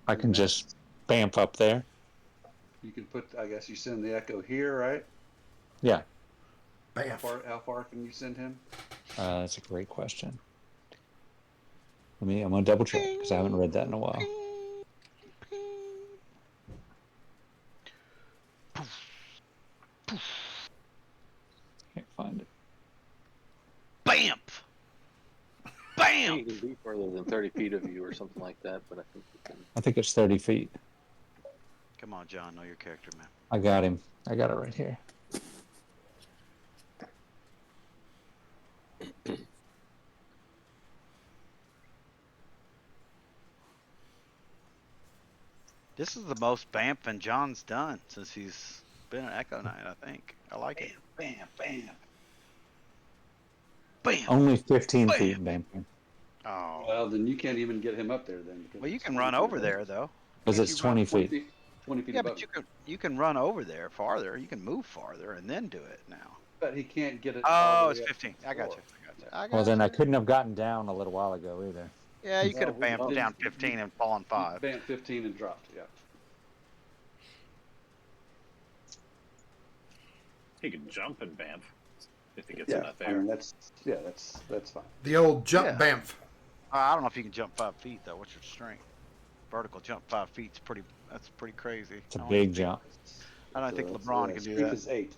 I can just bamf up there. You can put. I guess you send the echo here, right? Yeah. How far can you send him? That's a great question. I'm gonna double check because I haven't read that in a while. Can't find it. Bamf! Bam! You can be further than 30 feet of you or something like that, but I think you can. I think it's 30 feet. Come on, John. Know your character, man. I got him. I got it right here. This is the most bamfing John's done since he's been an Echo Knight, I think. I like it. Bam, bam. Bam! Only 15 Bam. feet bamfing. Oh. Well, then you can't even get him up there then. Well, you can run over there, though. Because it's 20 feet. 20 feet Yeah, above. but you can run over there farther. You can move farther and then do it now. But he can't get it. Oh, it's 15. I got you. Well, then I couldn't have gotten down a little while ago either. Yeah, you could have bamfed down 15 and fallen 5. Bamfed 15 and dropped, yeah. He can jump and bamf. if it gets Yeah, enough I air. mean that's fine. The old jump Yeah. bamf. I don't know if you can jump 5 feet though. What's your strength? Vertical jump 5 feet's pretty. That's pretty crazy. It's a I don't big even think. jump. I don't think LeBron can do Strength that. is 8.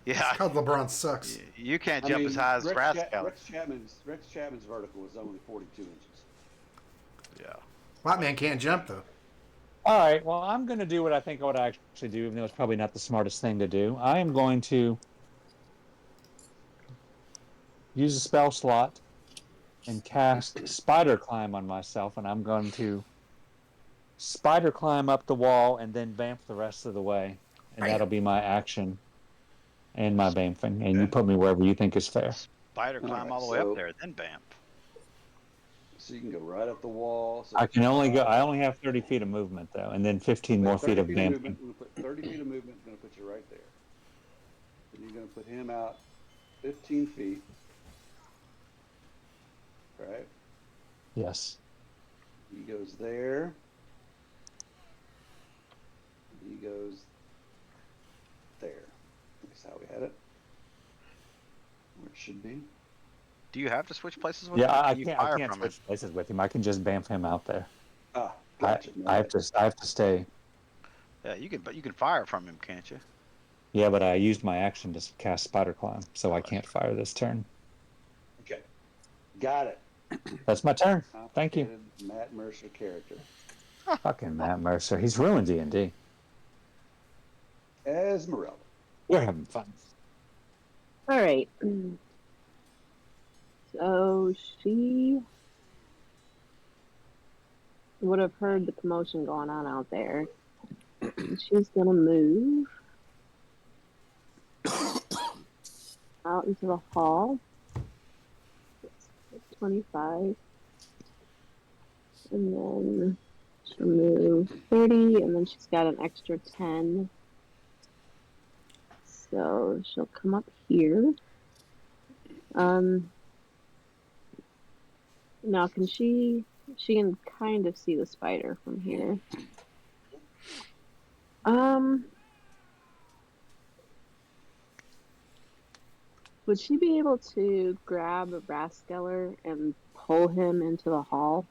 It's Yeah, called LeBron sucks. you can't I jump mean, as high as Rathskeller. Rex Chapman's vertical is only 42 inches. Yeah. White man can't jump though. All right. Well, I'm going to do what I think I would actually do, even though it's probably not the smartest thing to do. I am going to use a spell slot and cast Spider Climb on myself, and I'm going to spider climb up the wall and then vamp the rest of the way, and that'll be my action and my bamfing. And you Okay. put me wherever you think is fair. Spider All climb right, all the way up so- there, then bamf. So you can go right up the wall. So I can only go. I only have 30 feet of movement though, and then 15 more feet 30 of feet bamfing. movement. We're gonna put 30 feet of movement. Going to put you right there. Then you're going to put him out 15 feet. Right. Yes. He goes there. He goes there. That's how we had it. Where it should be. Do you have to switch places with Yeah, him? Or I can you can't. fire I can't from him? switch places with him. I can just bamf him out there. Ah, gotcha. I have to. I have to stay. Yeah, you can. But you can fire from him, can't you? Yeah, but I used my action to cast Spider Climb, so I can't fire this turn. Okay. Got it. That's my turn. Thank you. Complicated Matt Mercer character. Fucking Matt Mercer. He's ruined D&D. Esmeralda. We're having fun. All right. So she would have heard the commotion going on out there. She's gonna move out into the hall. 25. And then she'll move 30, and then she's got an extra 10. So she'll come up here. Now can she can kind of see the spider from here. Would she be able to grab a Raskeller and pull him into the hall?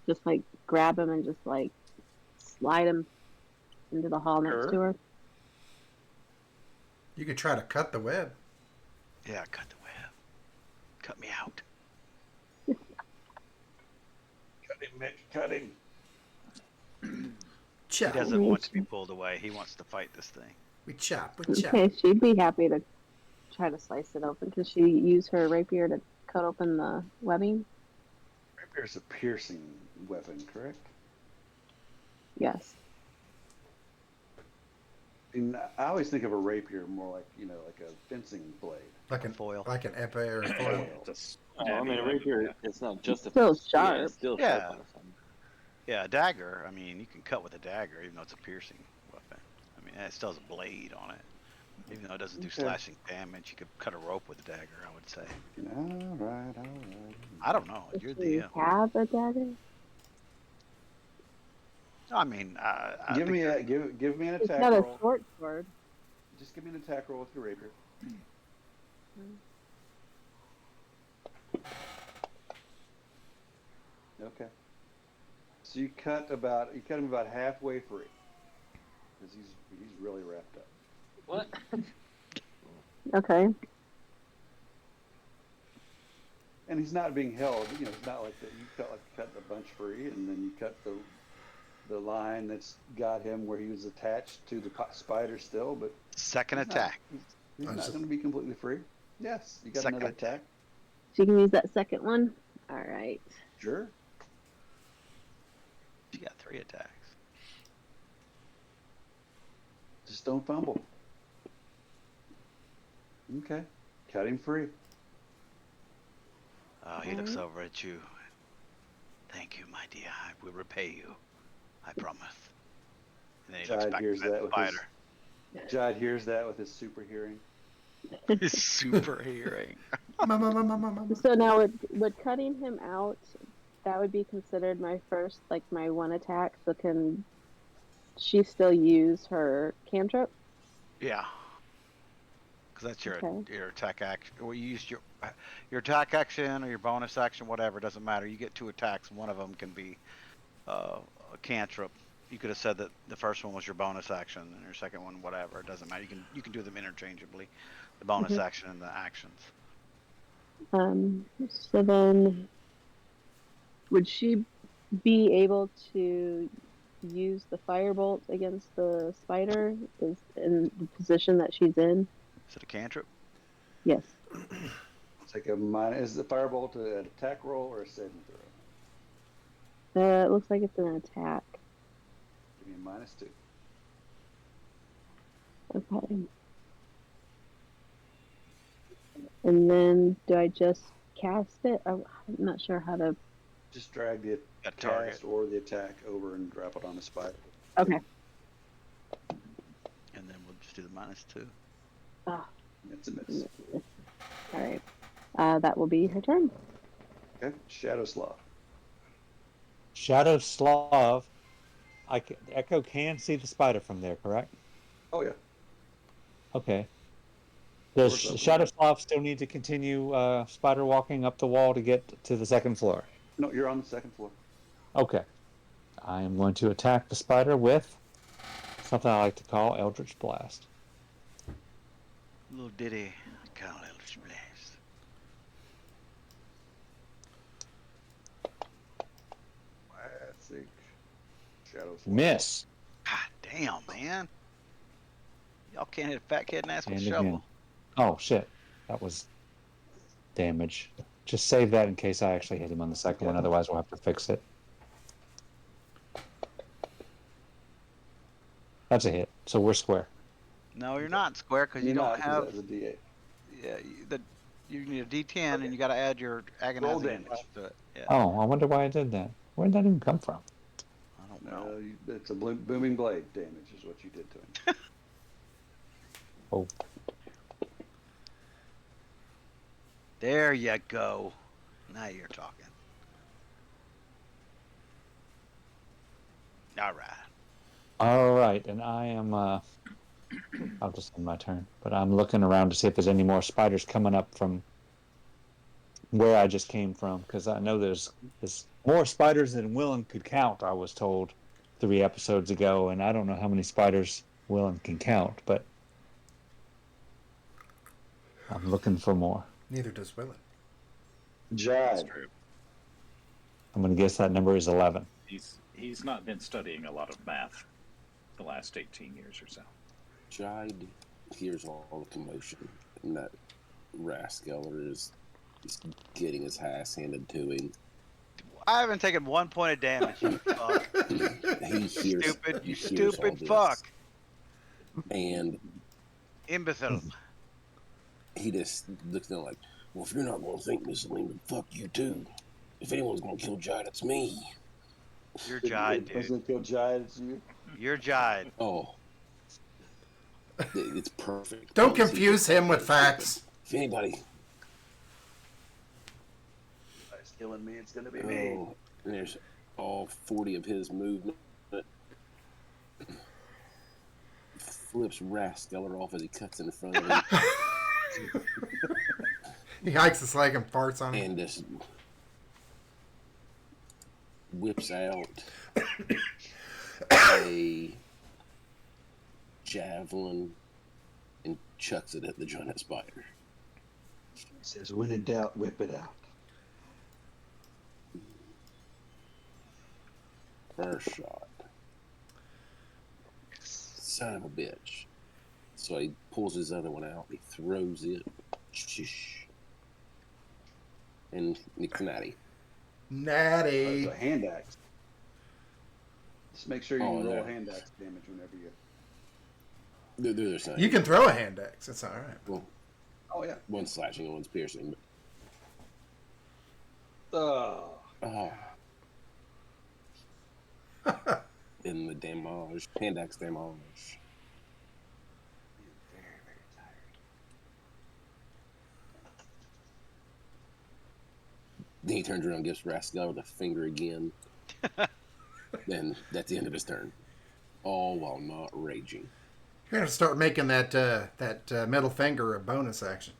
Just like grab him and just like slide him into the hall next to her? You could try to cut the web. Yeah, cut the web. Cut me out. Cut him, Mick. Cut him. He Chop. doesn't want to be pulled away. He wants to fight this thing. We chop. We chop. Okay, she'd be happy to try to slice it open. Can she use her rapier to cut open the webbing? Rapier's a piercing weapon, correct? Yes. And I always think of a rapier more like, like a fencing blade. Like an Foil. like an epee or a foil. Just I mean, a rapier, it's not just a Still yeah, sharp. it's still Yeah. sharp on its own. Yeah, a dagger. I mean, you can cut with a dagger, even though it's a piercing weapon. I mean, it still has a blade on it. Even though it doesn't do Okay. slashing damage, you could cut a rope with a dagger, I would say. All right. I don't know. Does You're she the. have a dagger? I mean, I Give think me you're- give me an It's attack not a roll. short sword. Just give me an attack roll with your rapier. Okay. So you cut him about halfway free, because he's really wrapped up. What? Okay. And he's not being held. It's not like that. You cut the bunch free, and then you cut the line that's got him where he was attached to the spider still, but second he's not- attack. he's not going to be completely free. Yes, you got Second another attack. She can use that second one. All right. Sure. You got 3 attacks. Just don't fumble. Okay. Cut him free. He looks over at you. Thank you, my dear. I will repay you. I promise. And then he looks Strahd back hears at that the with spider. Strahd hears that with his super hearing. His super hearing. So now would cutting him out, that would be considered my first, my one attack. So can she still use her cantrip? Yeah. because that's your Okay. your attack action. Well, you used your attack action or your bonus action, whatever. It doesn't matter. You get 2 attacks, and one of them can be a cantrip. You could have said that the first one was your bonus action, and your second one, whatever. It doesn't matter. You can do them interchangeably, the bonus action and the actions. So then, would she be able to use the firebolt against the spider? Is in the position that she's in? Is it a cantrip? Yes. It's like a minus. Is the firebolt an attack roll or a saving throw? It looks like it's an attack. Give me a -2. Okay. And then do I just cast it? I'm not sure how to. Just drag the That target. cast or the attack over and drop it on the spider. Okay. And then we'll just do the -2. Oh, It's a miss. all right. That will be her turn. Okay. Shadow Slav. Shadow Slav. Echo can see the spider from there, correct? Oh yeah. Okay. Does Door's open. Shadow Slav still need to continue spider walking up the wall to get to the second floor? No, you're on the second floor. Okay. I am going to attack the spider with something I like to call Eldritch Blast. Little ditty called Eldritch Blast. Classic. Shadow Slav. Miss. God damn, man. Y'all can't hit a fat kid in the ass with a And shovel. again. Oh, shit. That was damage. Just save that in case I actually hit him on the second one. Otherwise, we'll have to fix it. That's a hit. So we're square. No, you're not square because you You're don't not, 'cause have. that was a D8. Yeah, you need a D10 and you got to add your agonizing damage. to it. Yeah. Oh, I wonder why I did that. Where did that even come from? I don't know. It's a booming blade damage is what you did to him. Oh, There you go. Now you're talking. All right. all right. And I am, I'll just end my turn. But I'm looking around to see if there's any more spiders coming up from where I just came from. Because I know there's more spiders than Willen could count, I was told 3 episodes ago. And I don't know how many spiders Willen can count, but I'm looking for more. Neither does Willen. That's Jive. true. I'm going to guess that number is 11. He's not been studying a lot of math the last 18 years or so. Jide hears all the commotion, and that Raskeller is getting his ass handed to him. I haven't taken 1 point of damage, you fuck. He hears, Stupid, he you hears all stupid this, fuck. and Imbecile. he just looks down like, well, if you're not going to think Miss Saleem, then fuck you too. If anyone's going to kill Jide, it's me. You're Jide, dude. Doesn't kill Jide, it's you. You're Jide. Oh, it's perfect. Don't Honestly, confuse him with facts. if anybody, It's killing me. It's gonna be me. oh, and there's all 40 of his movement. Flips Raskeller off as he cuts in front of him. He hikes his leg and farts on him. And just whips out a javelin and chucks it at the giant spider. He says, when in doubt, whip it out. First shot. Son of a bitch. So he pulls his other one out. He throws it. Shish. And Nick's natty. Natty. It's a hand axe. Just make sure you Oh, roll yeah. hand axe damage whenever you. They're the same. You can throw a hand axe. It's all right. Well, Oh yeah. one's slashing and one's piercing. Oh. Oh. In the damage. Hand axe damage. Very, very tired. Then he turns around and gives Rascal the finger again. Then that's the end of his turn. All while not raging. You're gonna start making that middle finger a bonus action.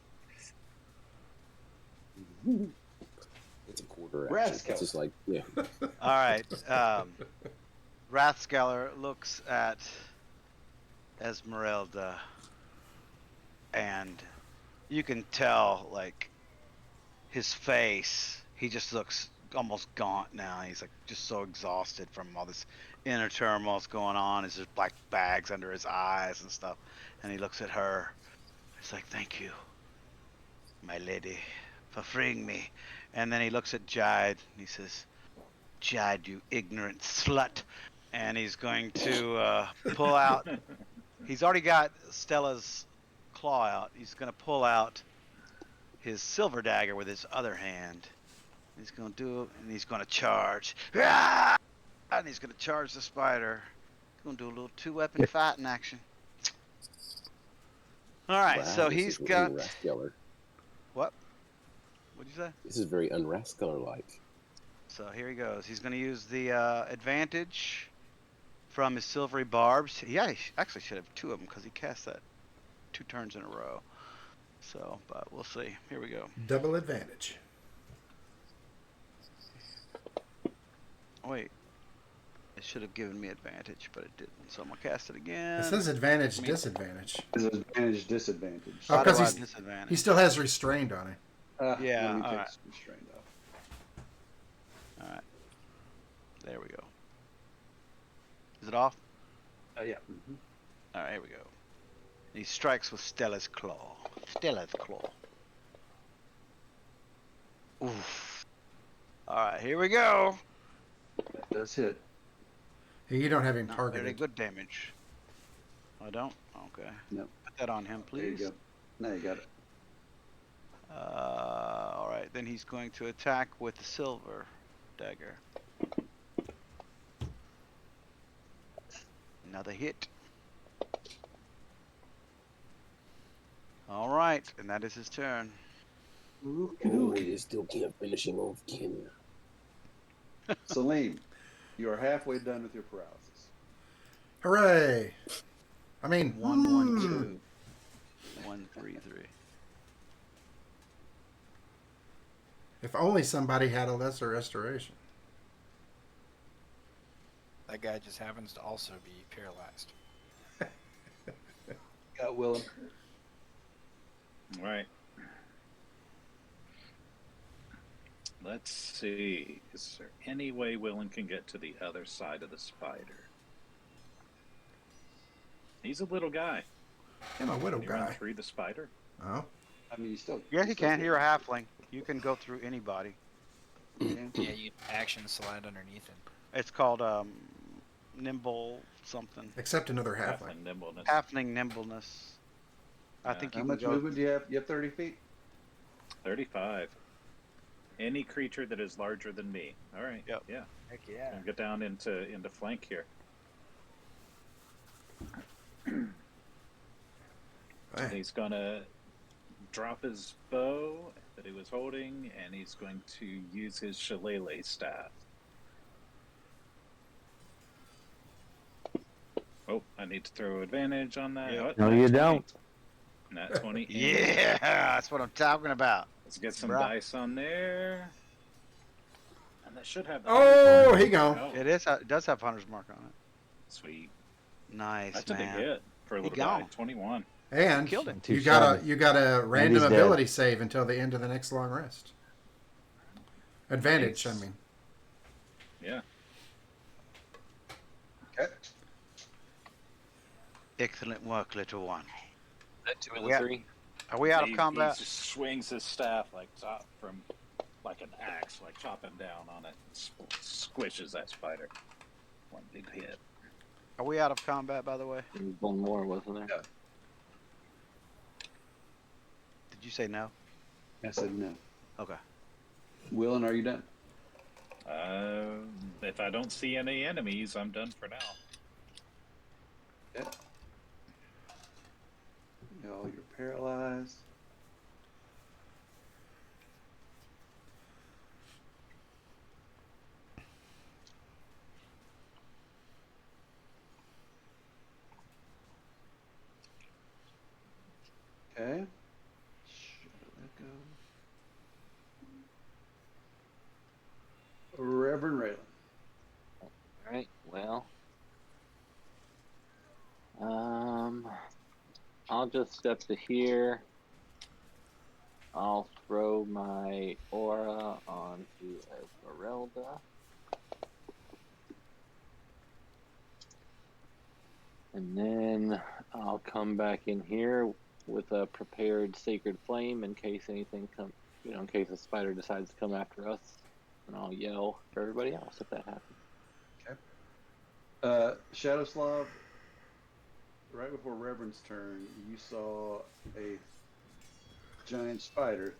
It's a quarter Wrath action. It's just like, yeah. All right. Rathskeller looks at Esmeralda, and you can tell, like, his face. He just looks almost gaunt now. He's like just so exhausted from all this inner turmoil that's going on. There's just black bags under his eyes and stuff. And he looks at her. He's like, "Thank you, my lady, for freeing me." And then he looks at Jide. And he says, "Jide, you ignorant slut." And he's going to pull out. He's already got Stella's claw out. He's going to pull out his silver dagger with his other hand. He's going to do it, and he's going to charge. Ah! And he's going to charge the spider. He's going to do a little two-weapon fighting action. All right, Wow, so this he's is really got... Rascaller. What? What'd you say? This is very unrascaller-like. So here he goes. He's going to use the advantage from his silvery barbs. Yeah, he actually should have two of them because he cast that 2 turns in a row. So, but we'll see. Here we go. Double advantage. Wait. It should have given me advantage, but it didn't. So I'm going to cast it again. It says advantage, disadvantage. Is advantage, disadvantage. Oh, How do I because disadvantage? he still has restrained on it. Yeah, Let me all take right. some restraint off. All right. There we go. Is it off? Yeah. All right, here we go. And he strikes with Stella's claw. Stella's claw. Oof. All right, here we go. That does hit. You don't have him Not very targeted. good damage. I don't? Okay. Nope. Put that on him, There you please. go. Now you got it. All right, then he's going to attack with the silver dagger. Another hit. All right, and that is his turn. Oh, you still can't finish him off, can you? Saleem, you are halfway done with your paralysis. Hooray! I mean, 112. 133. if only somebody had a lesser restoration. That guy just happens to also be paralyzed. Got Willem. All right. Let's see. Is there any way Willen can get to the other side of the spider? He's a little guy. I'm a widow Can you run guy. through the spider? Oh, I mean, you still. Yeah, he can. You're a halfling. You can go through anybody. Yeah, you action slide underneath him. It's called nimble something. except another halfling. Halfling nimbleness. Halfling nimbleness. I Yeah. think How you much can go. movement do you have? You have 30 feet? 35. Any creature that is larger than me. All right. Yep. Yeah. Heck yeah. Gonna get down into flank here. Hey, He's gonna drop his bow that he was holding, and he's going to use his shillelagh staff. Oh, I need to throw advantage on that. Yep. Oh, No, nat you 20. don't. Nat 20. Yeah, that's what I'm talking about. Let's get some Bruh. dice on there. And that should have the Oh, hunter's here you mark. go. Oh, It is. It does have hunter's mark on it. sweet. Nice, That's a big man. hit for a He little guy. gone. 21. and Killed him. you got a And random he's dead. ability save until the end of the next long rest. Advantage, Nice. I mean. Yeah. Okay. Excellent work, little one. That 2 and Yeah. 3. Are we out of He combat? just swings his staff like top from like an axe, like chopping down on it. Squishes that spider. One big hit. Are we out of combat, by the way? There was one more, wasn't there? Yeah. Did you say no? I said no. Okay. Willem, are you done? If I don't see any enemies, I'm done for now. Yeah. Y'all, you're paralyzed. Reverend Raylan. All right. Well, I'll just step to here. I'll throw my aura onto Esmeralda. And then I'll come back in here with a prepared sacred flame in case anything in case a spider decides to come after us. And I'll yell for everybody else if that happens. Shadowslav, right before Reverend's turn, you saw a giant spider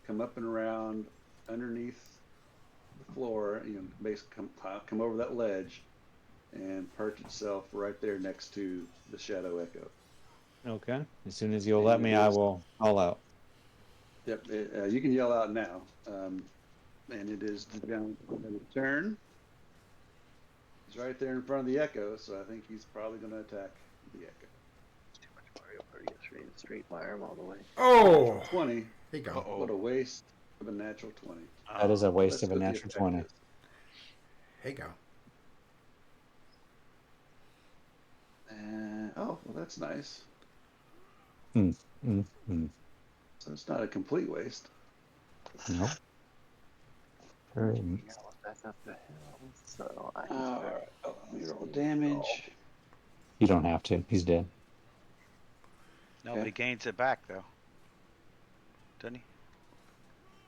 come up and around underneath the floor, basically come over that ledge and perch itself right there next to the Shadow Echo. Okay. As soon as you'll let me, I will call out. Yep, you can yell out now. And it is the giant turn. He's right there in front of the Echo, so I think he's probably going to attack the Echo. Too much Mario Party yesterday. Straight fire him all the way. Oh, 20. there you go. What a waste of a natural 20. That is a waste Let's of a go to the natural 20. effective. There you go. Well, that's nice. Hmm. So it's not a complete waste. Nope. Very Back up the hill, so I can All start. right. Let me roll damage. You don't have to. He's dead. No, but he gains it back though, doesn't he?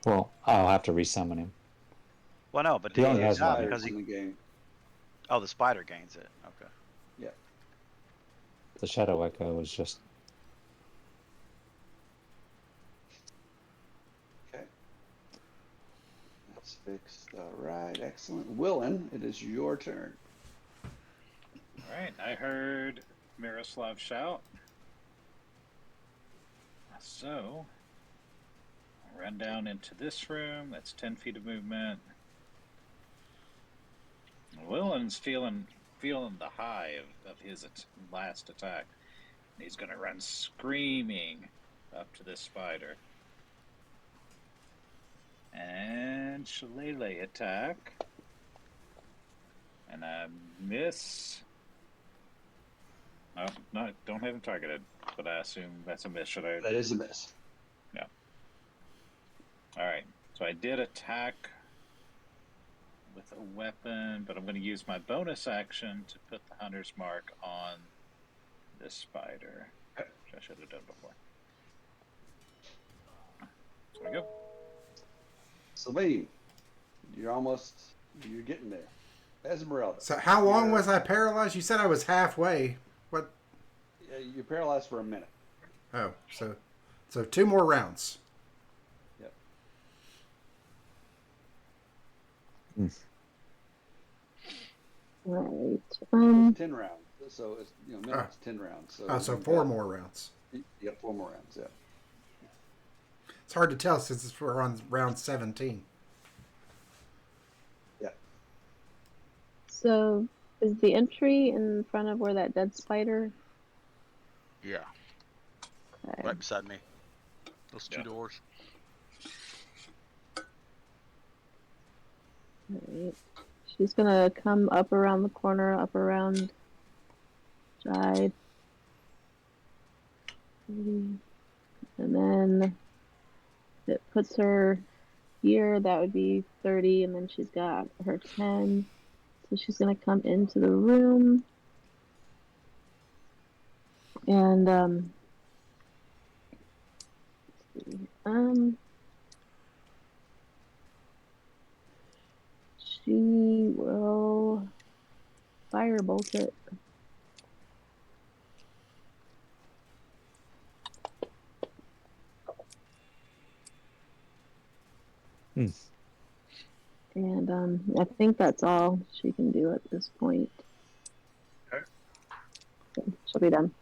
Well, I'll have to resummon him. Well, no, but He only he has not one. because in the game. Oh, the spider gains it. Okay. Yeah. The Shadow Echo is just... Okay. That's fixed. All right. Excellent. Willen, it is your turn. All right, I heard Miroslav shout. So, I'll run down into this room. That's 10 feet of movement. Willen's feeling the high of his last attack. And he's going to run screaming up to this spider. And Shillelagh attack. And I miss. Oh, no, don't have him targeted, but I assume that's a miss. Should I? That is a miss. Yeah. All right. So I did attack with a weapon, but I'm going to use my bonus action to put the hunter's mark on this spider, which I should have done before. So we go. Saleem, you're getting there. Esmeralda. So how long was I paralyzed? You said I was halfway. What? You're paralyzed for a minute. Oh, so 2 more rounds. Yep. Right. 10 rounds. So it's minutes 10 rounds. So 4 more rounds. You got 4 more rounds. Yeah. It's hard to tell since we're on round 17. Yeah. So is the entry in front of where that dead spider? Yeah. Okay. Right beside me. Those 2 doors. Right. She's gonna come up around the corner, up around Strahd. And then it puts her here, that would be 30, and then she's got her 10. So she's gonna come into the room. And let's see. She will firebolt it. And I think that's all she can do at this point. Okay. So she'll be done.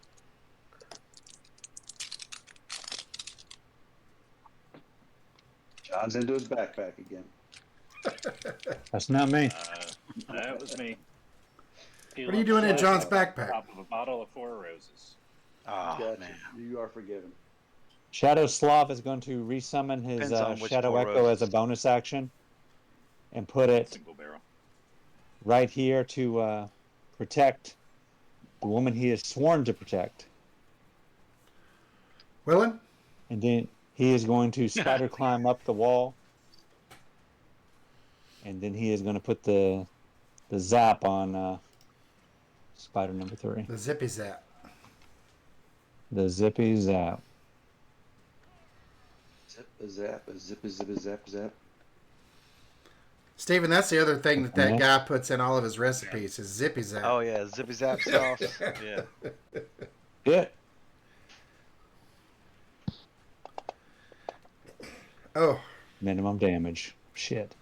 John's into his backpack again. That's not me. That was me. What are you doing in John's backpack? Top of a bottle of 4 roses. Oh, Gotcha. man. You are forgiven. Shadow Slav is going to resummon his Depends on which Shadow four Echo as a roses. bonus action and put it Single barrel. right here to protect the woman he is sworn to protect. Willen? And then he is going to spider climb up the wall. And then he is going to put the zap on spider number 3. The zippy zap. The zippy zap. Zip a zap, a zip a zip a zap zap. Steven, that's the other thing that Yeah. guy puts in all of his recipes is zippy zap. Oh yeah, zippy zap sauce. Yeah. Yeah. Oh, Minimum damage. Shit.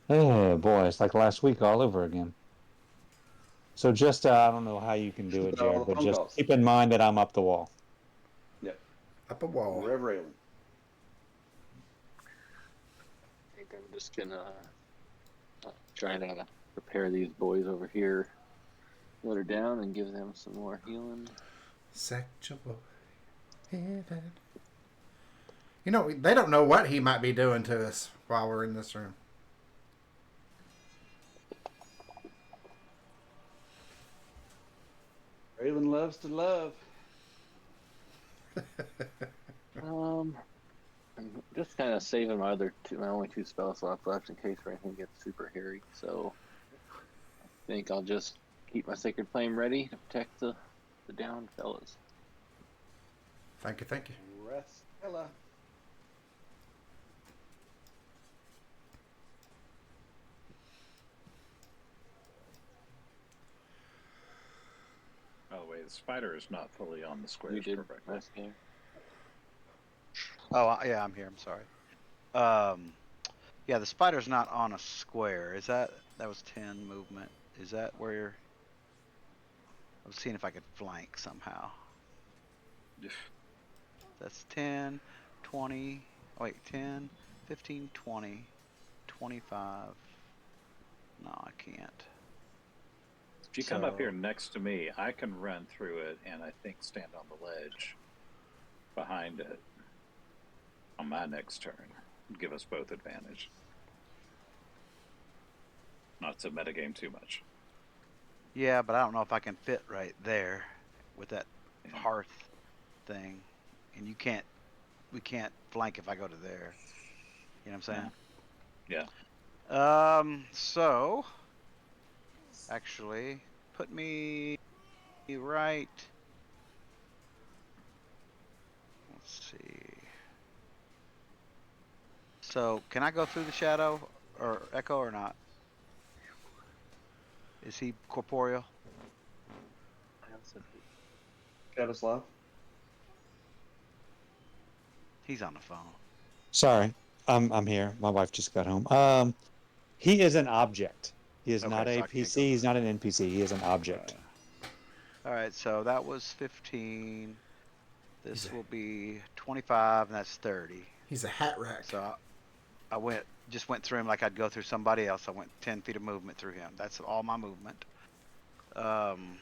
Oh boy, it's like last week all over again. So just I don't know how you can do it, Jared, but just keep in mind that I'm up the wall. Yep. up a wall. Rev railing. I think I'm just gonna try to prepare these boys over here, let her down, and give them some more healing. Sexual heaven. You know, they don't know what he might be doing to us while we're in this room. Raylan loves to love. I'm just kind of saving my only 2 spell slots left in case anything gets super hairy. So I think I'll just keep my Sacred Flame ready to protect the downed fellas. Thank you, thank you. Raskella. By the way, the spider is not fully on the squares. You did, correctly. Rescue. Oh yeah, I'm here. I'm sorry. Yeah, the spider's not on a square. Is that was 10 movement? Is that where you're? I was seeing if I could flank somehow. That's 10, 20. Oh, wait, 10, 15, 20, 25. No, I can't. If you come up here So- next to me, I can run through it and I think stand on the ledge behind it on my next turn. Give us both advantage. Not to metagame too much. Yeah, but I don't know if I can fit right there with that hearth thing, and we can't flank if I go to there. You know what I'm saying? Yeah. So actually, put me right. Let's see. So can I go through the shadow or echo or not? Is he corporeal? Shadowslav. He's on the phone. Sorry, I'm here. My wife just got home. He is an object. He is Okay, not so a I can't PC. go He's not an NPC. He is an object. All right, so that was 15. This will be 25, and that's 30. He's a hat rack. So I just went through him like I'd go through somebody else. I went 10 feet of movement through him. That's all my movement. And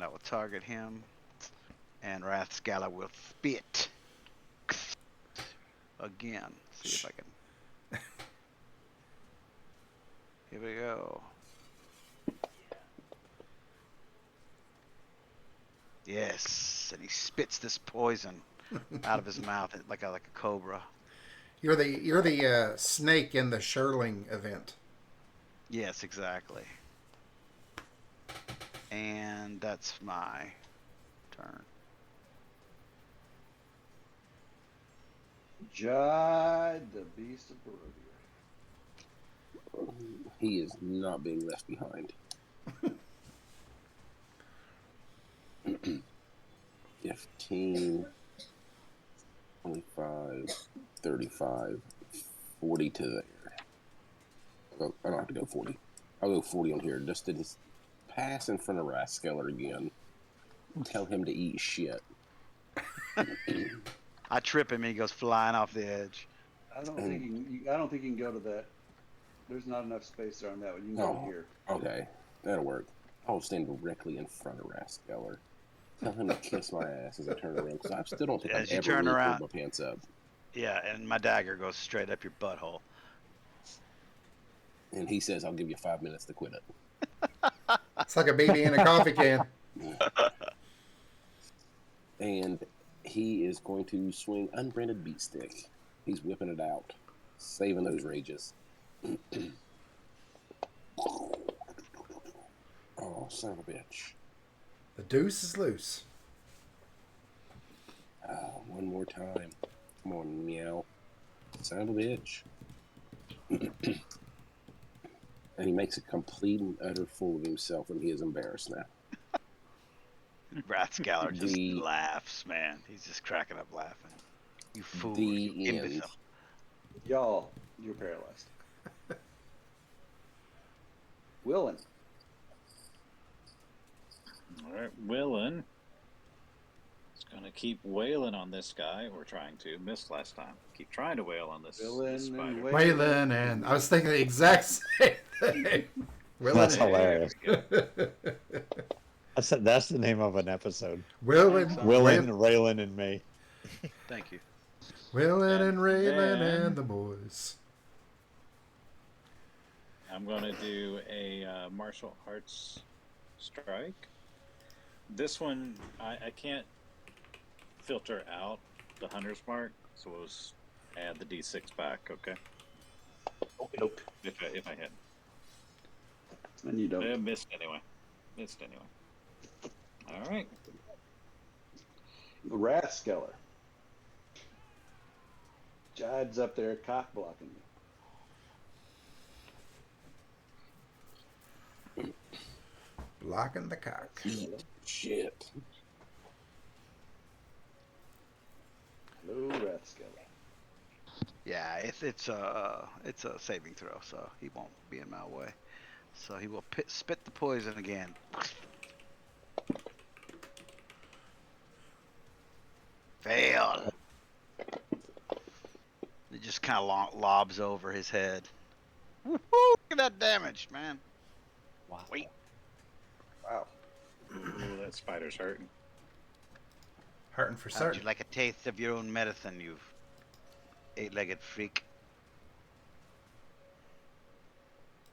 I will target him, and Rathscala will spit again. See if I can. Here we go. Yes, and he spits this poison out of his mouth like a cobra. You're the snake in the Sherling event. Yes, exactly. And that's my turn. Jide, the beast of Barovia. He is not being left behind. 15, 25, 35, 40 to there. I don't have to go 40. I'll go 40 on here. Just to pass in front of Raskeller again. Tell him to eat shit. I trip him and he goes flying off the edge. I don't think you can go to that. There's not enough space there on that one. You can go here. Okay, that'll work. I'll stand directly in front of Raskeller. Tell him to kiss my ass as I turn around, because I still don't think As I've you ever turn really around, pulled my pants up. yeah, and my dagger goes straight up your butthole. And he says, I'll give you 5 minutes to quit it. It's like a BB in a coffee can. And he is going to swing unbranded beat stick. He's whipping it out, saving those rages. Oh, son of a bitch. The deuce is loose. One more time. Come on, meow. Son of a bitch. And he makes a complete and utter fool of himself, and he is embarrassed now. Rathscaller just The- laughs, man. He's just cracking up laughing. You fool, The you end. imbecile. Y'all, you're paralyzed. Willen. All right, Willen is going to keep wailing on this guy. We're trying to. Missed last time. Keep trying to wail on this spider. Waylon, and I was thinking the exact same thing. That's and- hilarious. That's the name of an episode. Willen, Willen, Raylan, and me. Thank you. Willen and Raylan then- and the boys. I'm going to do a martial arts strike. This one, I can't filter out the hunter's mark, so we'll just add the d6 back, okay? Nope. If I hit. And you don't. Missed anyway. All right. The Rathskeller. Jad's up there cock blocking you. Blocking the cock. Shit. Hello, Rathskeller. Yeah, it's a saving throw, so he won't be in my way. So he will spit the poison again. Fail. It just kind of lobs over his head. Woo-hoo, look at that damage, man. Wow. Wait. Wow. Ooh, that spider's hurting. Hurting for How'd certain. you like a taste of your own medicine, you eight-legged freak?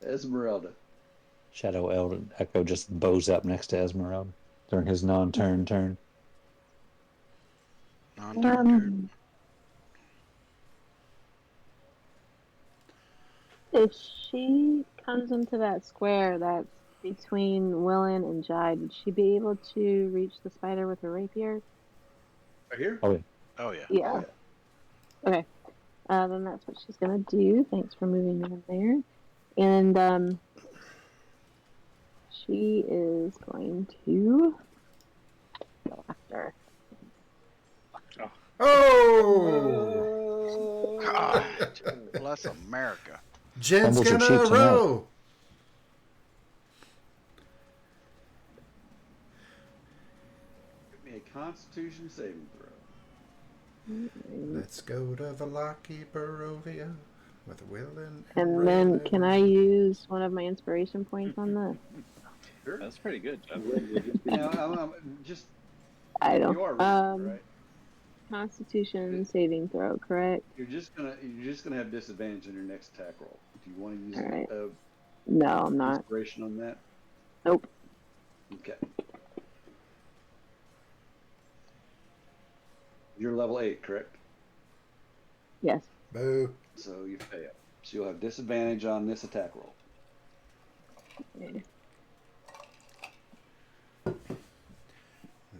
Esmeralda. Shadow Echo just bows up next to Esmeralda during his non-turn turn. Non-turn. If she comes into that square that's between Willen and Jide, would she be able to reach the spider with her rapier? Right here? Oh, yeah. Oh yeah. Yeah. Okay. Then that's what she's gonna do. Thanks for moving me in there. And she is going to go after. Oh! God bless America. Jen's Fumbles her gonna cheeks tonight. row. Give me a Constitution saving throw. Let's go to Valaki, Barovia with Willen And then Raylan. can I use one of my inspiration points on this? Sure. That's pretty good, Jeff. Now, I'm just I you are don't. right. Constitution saving throw, correct? You're just gonna have disadvantage on your next attack roll. Do you want to use All right. a No, I'm not. inspiration on that? Nope. Okay. You're level 8, correct? Yes. Boo. So you fail. So you'll have disadvantage on this attack roll. Okay.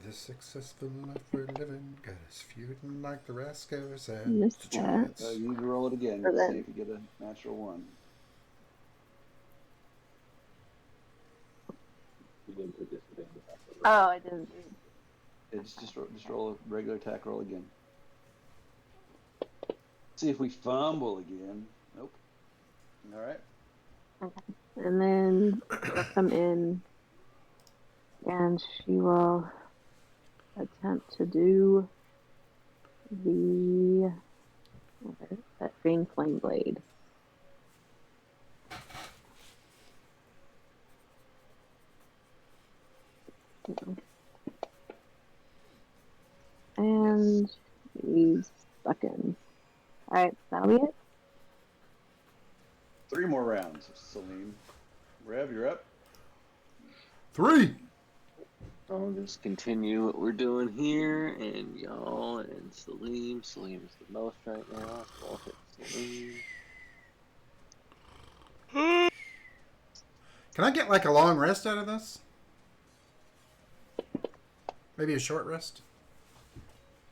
This successful life we're living got us feuding like the rascals and Missed the that. giants. So you need to roll it again. So Let's see then- if you get a natural 1. Oh, I didn't. Yeah, just roll a regular attack roll again. See if we fumble again. Nope. All right. And then she'll come in and she will attempt to do that green flame blade. seconds. Alright, that'll be it. 3 more rounds, Saleem. Rev, you're up. 3. I'll just continue what we're doing here, and y'all and Saleem. Saleem is the most right now, so I'll hit Saleem. Can I get like a long rest out of this? Maybe a short rest?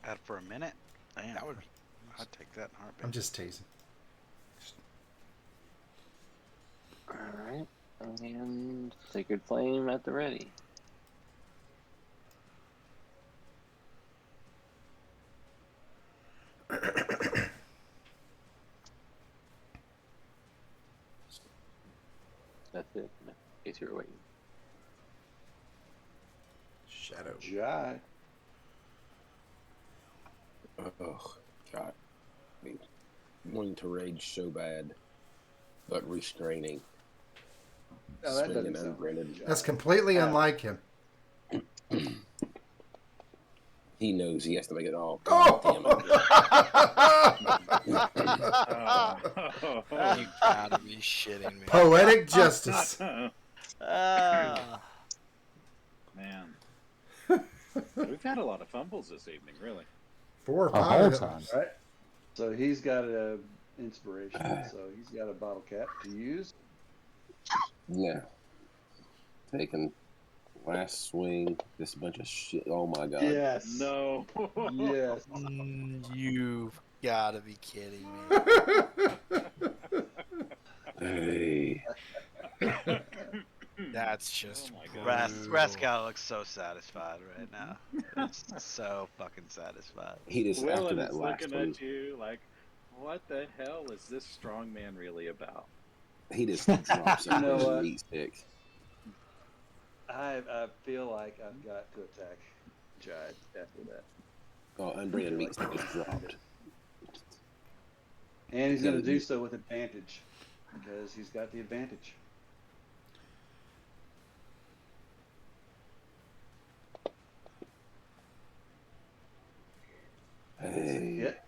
Out for a minute? Damn, I'd take that in a heartbeat. I'm just teasing. Alright, and Sacred Flame at the ready. That's it, in case you were waiting. Shadow. Jai. Oh, God. I mean, wanting to rage so bad, but restraining. No, that Swinging doesn't sound unbranded. Jai. That's completely unlike him. He knows he has to make it all. Oh! You gotta be shitting me. Poetic justice. Man. We've had a lot of fumbles this evening, really. 4 or A 5 whole of time. them. Right. So he's got a inspiration, so he's got a bottle cap to use. Yeah. Taking last swing. This bunch of shit. Oh my God. Yes. No. Yes. You've gotta be kidding me. Hey. That's just Oh my God. Rascal looks so satisfied right now. It's so fucking satisfied. He just, after Willen that is last looking one, at you like, what the hell is this strong man really about? he just drops You know a what? meat stick. I feel like I've got to attack Jai after that. Oh, unbranded meat stick just dropped. And he's going to do so with advantage because he's got the advantage. Hey. Hit.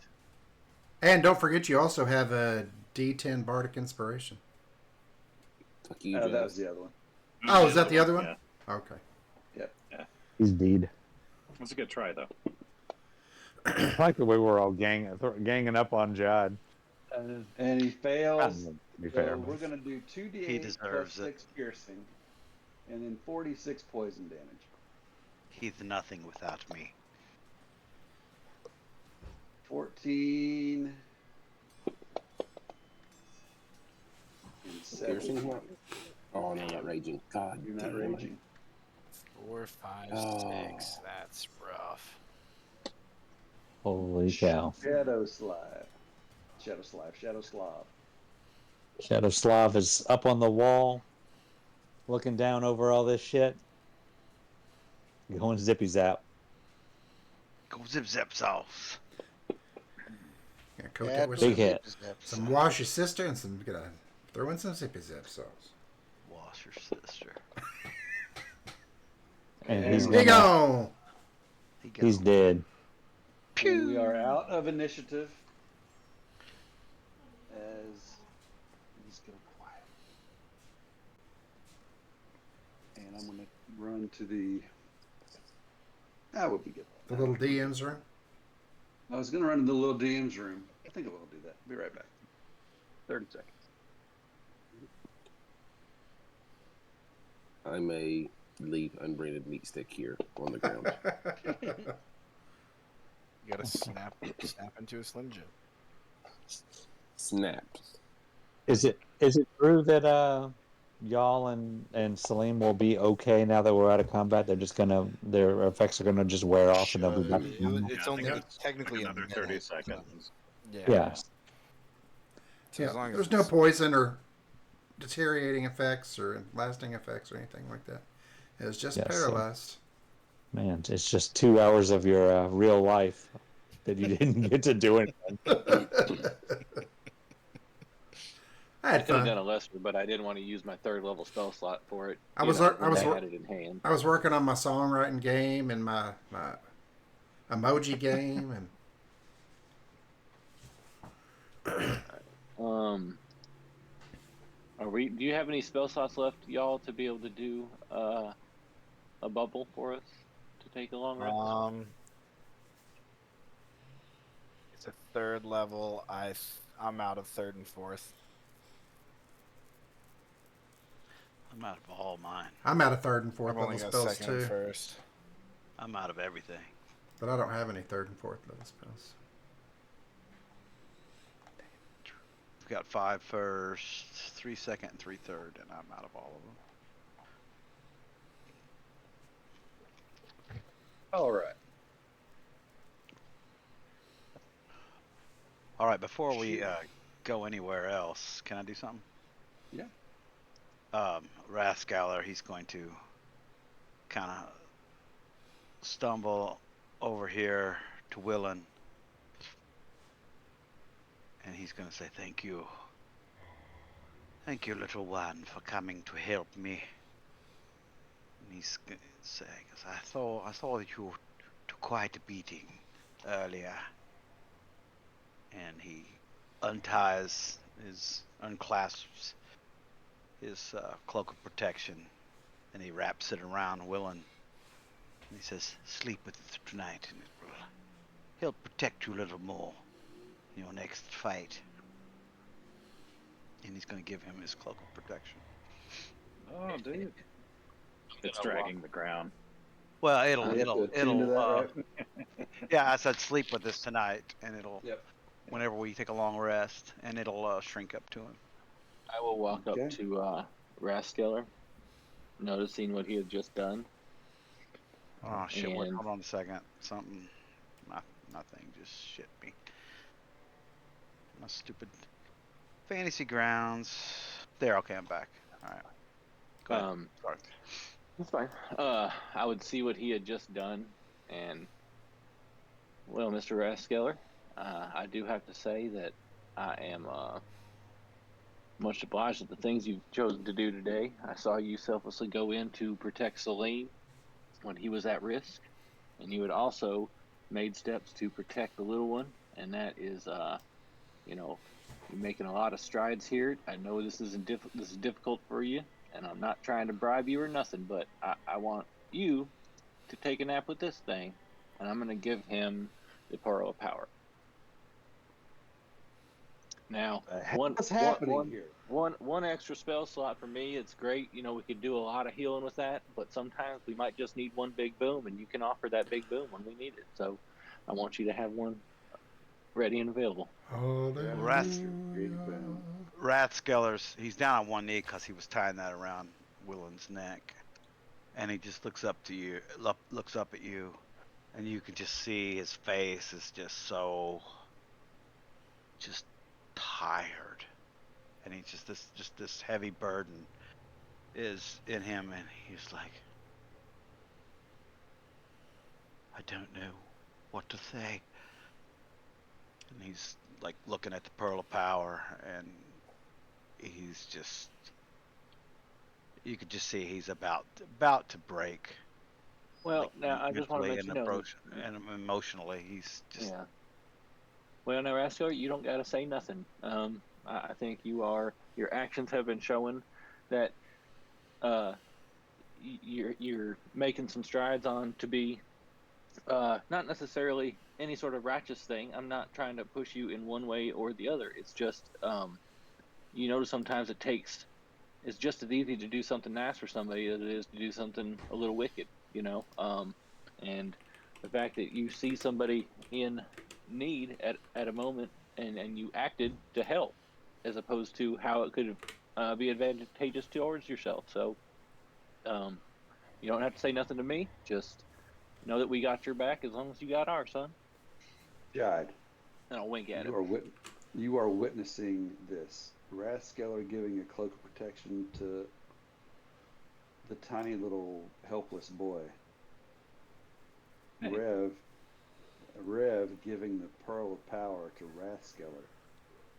And don't forget, you also have a D10 Bardic Inspiration. Fuck you, Oh, that Joe. was the other one. Oh, is that the other one? Yeah. Okay. He's deed. That's a good try, though. I like the way we're all ganging up on Judd. And he fails. To be So fair, we're going to do 2d8 He plus deserves it. 6 piercing, and then 46 poison damage. He's nothing without me. 14 and 7. Piercing's not. Oh, no, not raging. God You're not damn it. raging. 4, 5, Oh. 6. That's rough. holy cow. Shadow Slav. Shadow Slav. Shadow Slav is up on the wall, looking down over all this shit. Going zippy zap. Go zip zap sauce. Yeah, coat that with Big hit. some wash your sister and some. Gonna throw in some zippy zap sauce. Wash your sister. And he's He gone. He's dead. And we are out of initiative as he's going quiet. And I'm going to run to the. That would be good. The little DM's room. I was going to run to the little DM's room. I think I will do that. Be right back. 30 seconds. I may leave unbranded meat stick here on the ground. You gotta snap into a Slim Jim. Snapped. Is it true that y'all and Saleem will be okay now that we're out of combat? They're just gonna their effects are gonna just wear off and they'll be back. to normal? It's I only think it's technically another a 30 minute. seconds. Yeah. So as long as There's no poison or deteriorating effects or lasting effects or anything like that. It's just Yes, paralyzed. Man, it's just 2 hours of your real life that you didn't get to do anything. I I had could have fun. done a lesser, but I didn't want to use my 3rd level spell slot for it. I You was know, wor- I when was I wor- had it in hand. I was working on my songwriting game and my emoji game, and Do you have any spell slots left, y'all, to be able to do a bubble for us to take a long rest? It's a third level. I'm out of third and fourth. I'm out of all mine. I'm out of third and fourth I've only level got spells second and too, first. I'm out of everything. but I don't have any third and fourth level spells. We've got 5 first, 3 second, and 3 third, and I'm out of all of them. All right. All right, before we go anywhere else, can I do something? Yeah. Rathscaller, he's going to kind of stumble over here to Willen, and he's going to say, "Thank you. Thank you, little one, for coming to help me." And he's going to say, "'Cause I saw that you took quite a beating earlier." And he unclasps his cloak of protection, and he wraps it around Willen. And he says, "Sleep with it tonight, and it will help protect you a little more in your next fight." And he's going to give him his cloak of protection. Oh, dude. It's gonna dragging the ground. Well, We have to attune to that, right? yeah, I said sleep with this tonight, and it'll, Yep. whenever we take a long rest, and it'll shrink up to him. I will walk Okay. up to Rathscaller, noticing what he had just done. Oh shit! Wait, And- hold on a second. Something, nothing. Just shit me. My stupid fantasy grounds. There. Okay, I'm back. All right. Go ahead. Sorry. That's fine. I would see what he had just done, and well, Mr. Rathscaller, I do have to say that I am much obliged at the things you've chosen to do today. I saw you selflessly go in to protect Saleem when he was at risk, and you had also made steps to protect the little one, and that is, you're making a lot of strides here. I know this is difficult for you, and I'm not trying to bribe you or nothing, but I want you to take a nap with this thing, and I'm going to give him the Pearl of Power. Now, What's happening here? one extra spell slot for me. It's great. We could do a lot of healing with that, but sometimes we might just need one big boom, and you can offer that big boom when we need it. So I want you to have one ready and available. Rathskeller's, he's down on one knee because he was tying that around Willen's neck, and he just looks up at you, and you can just see his face is just tired, and he's just this heavy burden is in him, and he's like, "I don't know what to say." And he's like looking at the Pearl of Power, and he's just, you could just see he's about to break. Well, like, now I just want to let you know. and emotionally, he's just. Yeah. Well, now, Rathscaller, you don't got to say nothing. I think your actions have been showing that you're making some strides on to be not necessarily any sort of righteous thing. I'm not trying to push you in one way or the other. It's just sometimes it's just as easy to do something nice for somebody as it is to do something a little wicked, and the fact that you see somebody in need at a moment and you acted to help as opposed to how it could be advantageous towards yourself. So you don't have to say nothing to me. Just know that we got your back as long as you got ours, son. Jide, And I'll wink at him. you are witnessing this. Rathskeller giving a cloak of protection to the tiny little helpless boy. Hey. Rev giving the Pearl of Power to Rathskeller.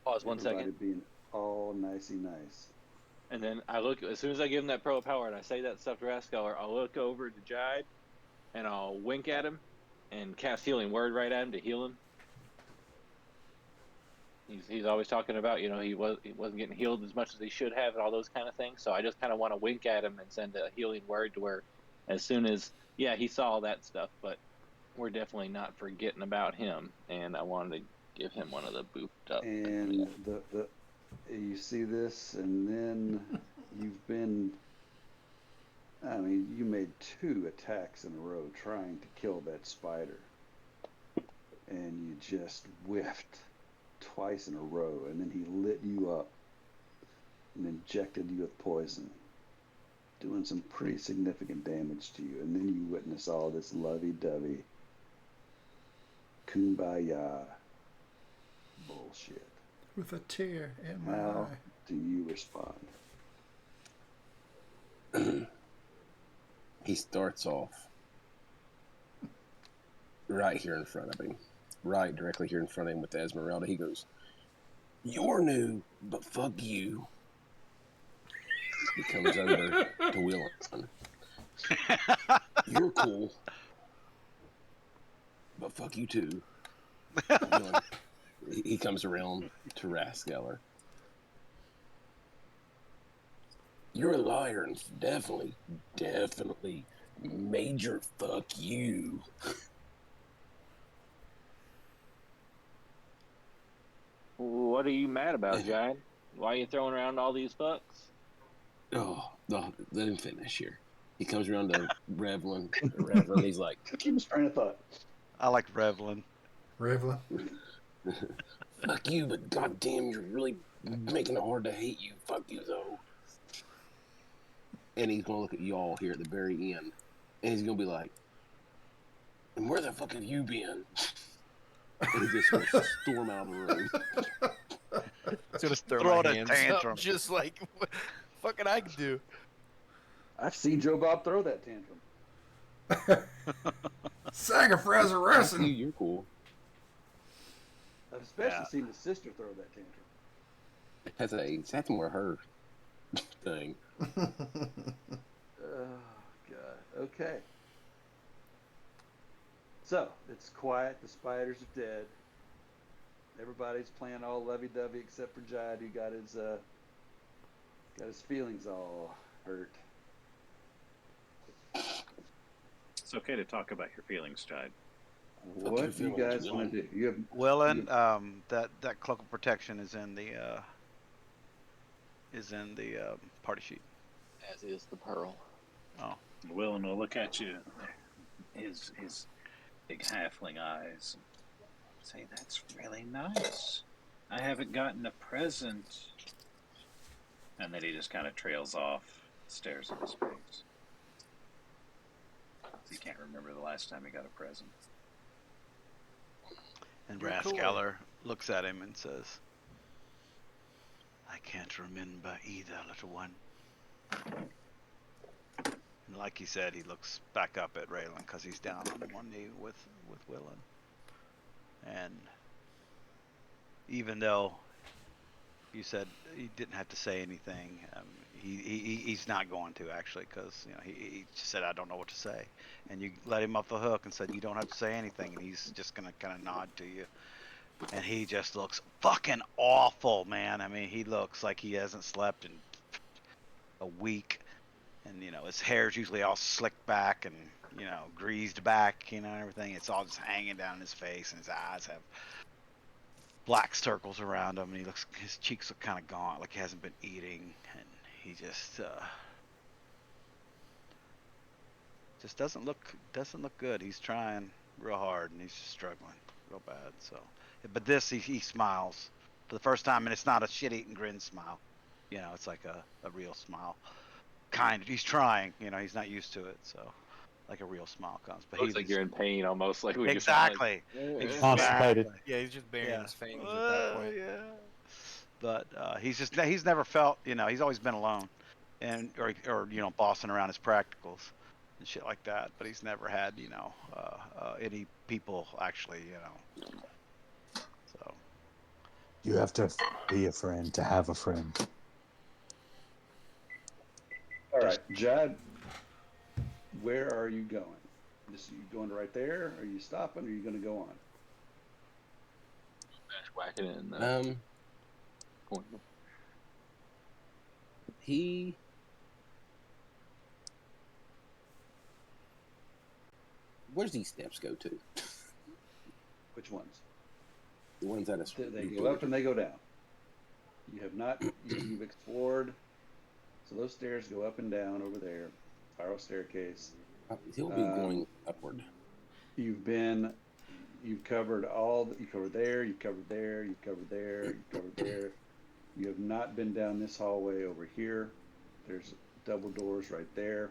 Pause 1 second. Everybody being all nicey nice. And then I look, as soon as I give him that Pearl of Power and I say that stuff to Rathskeller, I'll look over to Jide and I'll wink at him and cast Healing Word right at him to heal him. He's always talking about, he wasn't getting healed as much as he should have and all those kind of things. So I just kind of want to wink at him and send a healing word to where, as soon as he saw all that stuff, but we're definitely not forgetting about him. And I wanted to give him one of the booped up. And the you see this, and then you've been. I mean, you made 2 attacks in a row trying to kill that spider, and you just whiffed twice in a row, and then he lit you up and injected you with poison, doing some pretty significant damage to you. And then you witness all this lovey-dovey kumbaya bullshit. With a tear in my How eye. do you respond? He starts off right here in front of him, right directly here in front of him with Esmeralda. He goes, "You're new, but fuck you." He comes over to Willen. "You're cool, but fuck you too." Willen, he comes around to Raskeller. "You're a liar, and definitely major fuck you." What are you mad about, Giant? Why are you throwing around all these fucks? Oh, no, let him finish here. He comes around to Revelin. He's like, Keep his train of thought. I like Revlin. Rivlin. "Fuck you, but goddamn, you're really making it hard to hate you. Fuck you, though." And he's gonna look at y'all here at the very end, and he's gonna be like, "And where the fuck have you been?" And he's just gonna storm out of the room. Just throw Throw my a hands tantrum. up, just like what fucking I can do. I've seen Joe Bob throw that tantrum. Sacrifice a "Fuck you, wrestling. you're cool." I've especially Yeah. seen his sister throw that tantrum. That's more her thing. Oh, God. Okay. So, it's quiet. The spiders are dead. Everybody's playing all lovey-dovey except for Jad, who got his feelings all hurt. It's okay to talk about your feelings, Strahd. What do you feelings, guys want to do? You have Willen, that cloak of protection is in the party sheet. As is the pearl. Oh, Willen will look at you, his big halfling eyes, and say, "That's really nice. I haven't gotten a present." And then he just kind of trails off, stares at his face. He can't remember the last time he got a present. and You're cool. Raskeller looks at him and says, "I can't remember either, little one." And like he said, he looks back up at Raylan because he's down on one knee with Willen. And even though you said he didn't have to say anything, he's not going to actually, because he just said, "I don't know what to say," and you let him off the hook and said, "You don't have to say anything," and he's just gonna kind of nod to you. And he just looks fucking awful, man. I mean, he looks like he hasn't slept in a week. And, his hair's usually all slicked back and, greased back, and everything. It's all just hanging down his face, and his eyes have black circles around him. And his cheeks look kind of gaunt, like he hasn't been eating. And he just doesn't look good. He's trying real hard, and he's just struggling real bad. So, but this, he smiles for the first time, and it's not a shit-eating grin smile. It's like a real smile. He's trying. He's not used to it, so like a real smile comes. But Looks like you're in pain, almost like when exactly, you're Constipated. Yeah, he's just burying Yeah. his fangs at that point. Yeah. But he's never felt. He's always been alone, and or bossing around his practicals and shit like that. But he's never had any people actually. So You have to be a friend to have a friend. all right, Jad. Where are you going? Just you going right there? Are you stopping? Or are you going to go on? jacket and point. He. Where's these steps go to? Which ones? The ones that is. They go up and they go down. You have not. You've explored. So those stairs go up and down over there. Spiral staircase. He'll be going upward. You've covered all. You covered there. You covered there. You covered there. You covered there. You have not been down this hallway over here. There's double doors right there.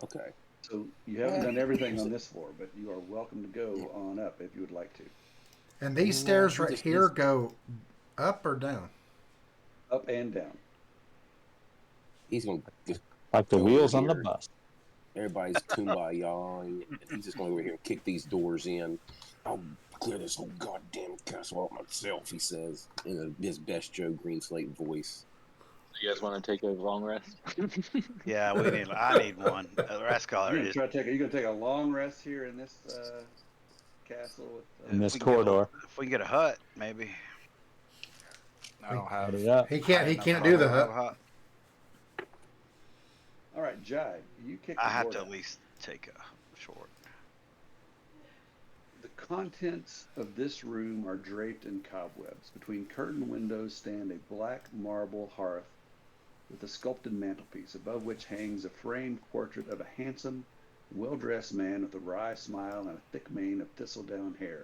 Okay. So you haven't done everything on this floor, but you are welcome to go on up if you would like to. And these stairs right here go up or down? Up and down. He's going to just Like the go wheels over on the here. bus. Everybody's kumbaya, and he's just going over here and kick these doors in. I'll clear this whole goddamn castle out myself, he says, in his best Joe Greenslate voice. You guys want to take a long rest? Yeah, I need one. The rest You're caller gonna is. you're gonna take a long rest here in this castle. With, In this If we can get corridor. if we can get a hut, maybe. I don't have. Put it up. He can't do the hut. all right, Jai, you kick. I the have door to down. at least take a short. The contents of this room are draped in cobwebs. Between curtained windows stand a black marble hearth with a sculpted mantelpiece, above which hangs a framed portrait of a handsome, well-dressed man with a wry smile and a thick mane of thistledown hair.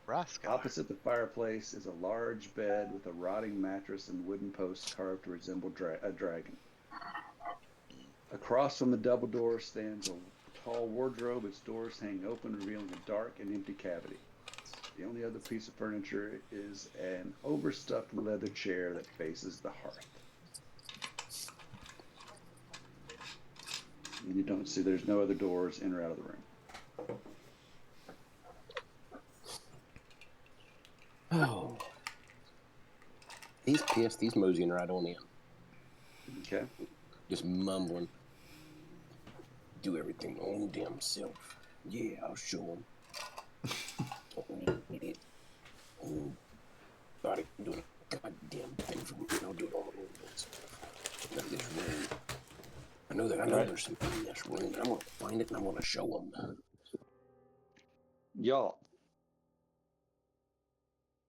Rascal. Opposite the fireplace is a large bed with a rotting mattress and wooden posts carved to resemble a dragon. Across from the double door stands a tall wardrobe. Its doors hang open, revealing a dark and empty cavity. The only other piece of furniture is an overstuffed leather chair that faces the hearth. And you don't see, there's no other doors in or out of the room. Oh. He's pissed. He's moseying right on in. Okay. Just mumbling. Do everything on damn self. Yeah, I'll show him. Oh, idiot. Oh, body doing a goddamn thing for me. I'll do it all over myself. Look at this ring. I know there's something in this ring. I'm gonna find it and I'm gonna show him. Y'all,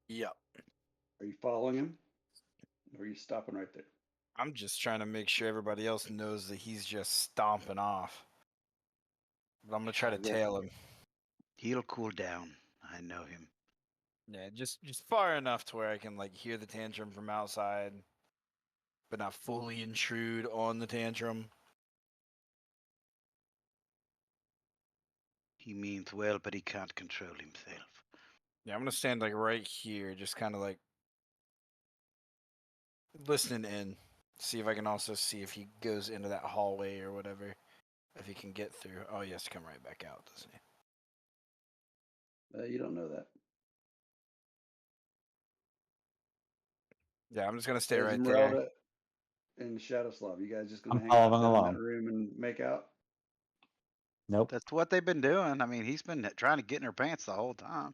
Yep. are you following him? Or are you stopping right there? I'm just trying to make sure everybody else knows that he's just stomping off. But I'm gonna try to tail him. He'll cool down. I know him. Yeah, just far enough to where I can like hear the tantrum from outside, but not fully intrude on the tantrum. He means well, but he can't control himself. Yeah, I'm gonna stand like right here, just kind of like listening in, see if I can also see if he goes into that hallway or whatever, if he can get through. Oh, he has to come right back out, doesn't he? You don't know that. Yeah, I'm just gonna stay right Esmeralda there. and Shadowslav, you guys just gonna I'm hang out following down in along. that room and make out? Nope. That's what they've been doing. I mean, he's been trying to get in her pants the whole time.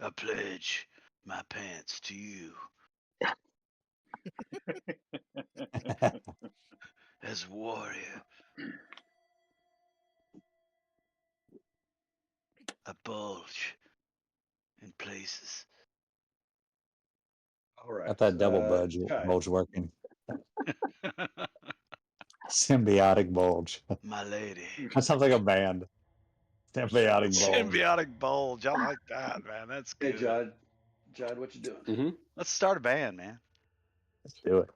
I pledge my pants to you as a warrior. I bulge in places. All right. Got that double bulge working. Symbiotic bulge. My lady. That sounds like a band. Symbiotic bulge. Symbiotic bulge. I like that, man. That's Hey, good. Judd, what you doing? Mm-hmm. Let's start a band, man. Let's do it.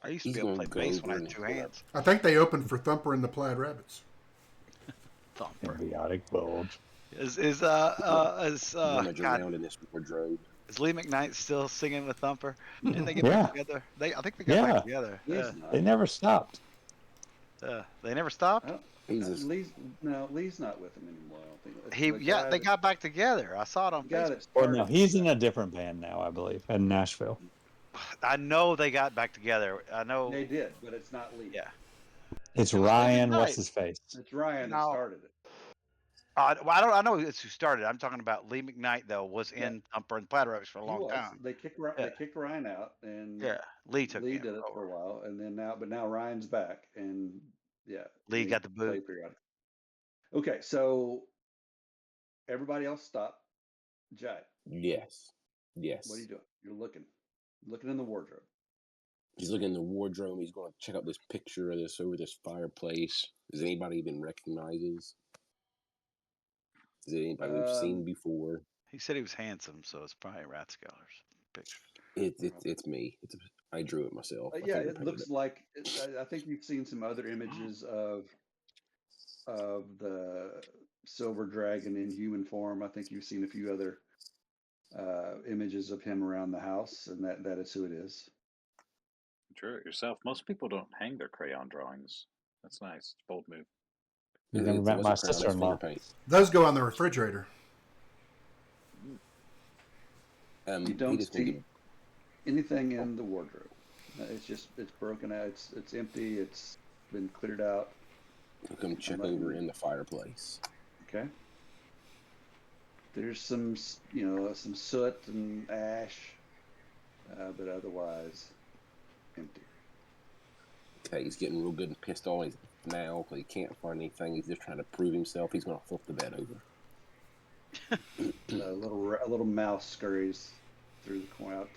I used to He's be able to gonna play go bass when I over had two and hands. I think they opened for Thumper and the Plaid Rabbits. Thumper. Symbiotic bulge. Is Rummage God, around in this wardrobe. is Lee McKnight still singing with Thumper? Didn't they get Yeah. back together? I think they got back together. Lee's not. They never stopped. They never stopped. Lee's not with him anymore. I don't think. It's the guy They got back together. I saw it on the guy Facebook. that Well, started no, he's in a different band now, I believe, in Nashville. I know they got back together. I know. They did, but it's not Lee. Yeah. It's It was Lee Ryan. McKnight. What's his face? It's Ryan that No. started it. Well, I know it's who started. I'm talking about Lee McKnight though was Yeah. in Thumper and Platypus for a He long was. time. They kicked Yeah. they kicked Ryan out, and Yeah, Lee took Lee him did it for over. a while, and then now Ryan's back, and yeah, Lee got the boot. played periodic. Okay, so everybody else stop. Jai, Yes. what are you Yes. doing? You're looking in the wardrobe. He's looking in the wardrobe. He's going to check out this picture of this over this fireplace. Is anybody even recognizes? Is it anybody we've seen before? He said he was handsome, so it's probably Rathskeller's picture. It's me. I drew it myself. I Yeah, it fingerpainted looks like I think you've seen some other images of the silver dragon in human form. I think you've seen a few other images of him around the house, and that is who it is. Drew it yourself. Most people don't hang their crayon drawings. That's nice. Bold move. You never It met my wasn't crayon, it's sister-in-law. finger paint. Those go on the refrigerator. You don't see anything in the wardrobe. It's broken out. It's empty. It's been cleared out. He'll come check over in the fireplace. Okay. There's some soot and ash, but otherwise empty. Okay, he's getting real good and pissed off now because he can't find anything. He's just trying to prove himself. He's going to flip the bed over. A little mouse scurries through the corner out.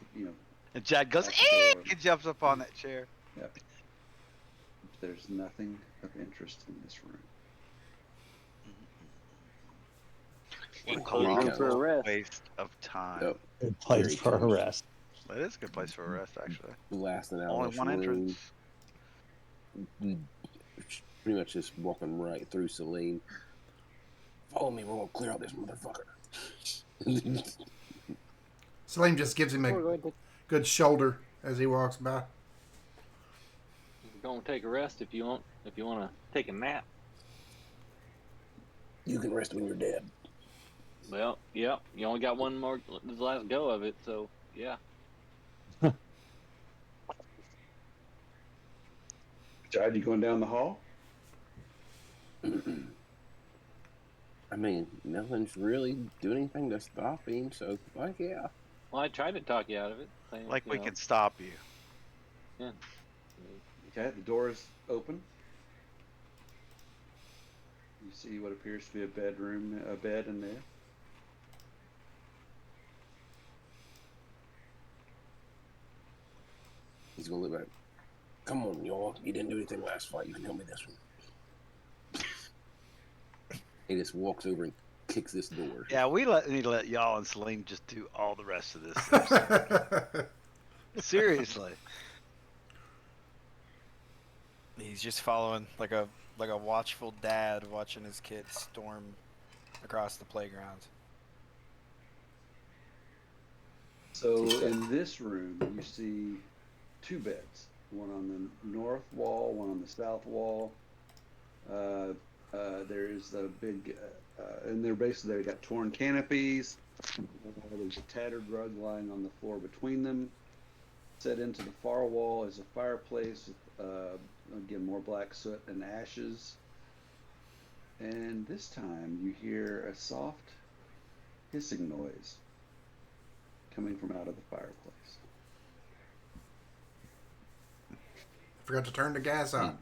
And Jack goes, out the door. He jumps up on that chair. Yep. There's nothing of interest in this room. What a room for a rest. waste of time. Yep. Good place Very for a close. rest. That is a good place for a rest, actually. Blasting out Only of this one room. entrance. Pretty much just walking right through Saleem. Follow me, we're going to clear out this motherfucker. Saleem just gives him a good shoulder as he walks by. Go and take a rest if you want. If you want to take a nap. You can rest when you're dead. Well, yeah. You only got one more. This is the last go of it, so yeah. Jai, you going down the hall? I mean, nothing's really doing anything to stop him, so, yeah. Well, I tried to talk you out of it. Saying, Like we know, can stop you. Yeah. Okay, the door is open. You see what appears to be a bed in there. He's going to look back. Come on, y'all. You didn't do anything last fight. You can help me this one. He just walks over and kicks this door. Yeah, we need to let y'all and Saleem just do all the rest of this. Seriously. He's just following like a watchful dad watching his kids storm across the playground. So in this room, you see two beds, one on the north wall, one on the south wall. There's a big, and they're basically, they've got torn canopies. There's a tattered rug lying on the floor between them. Set into the far wall is a fireplace with, again, more black soot and ashes. And this time you hear a soft hissing noise coming from out of the fireplace. Forgot to turn the gas on.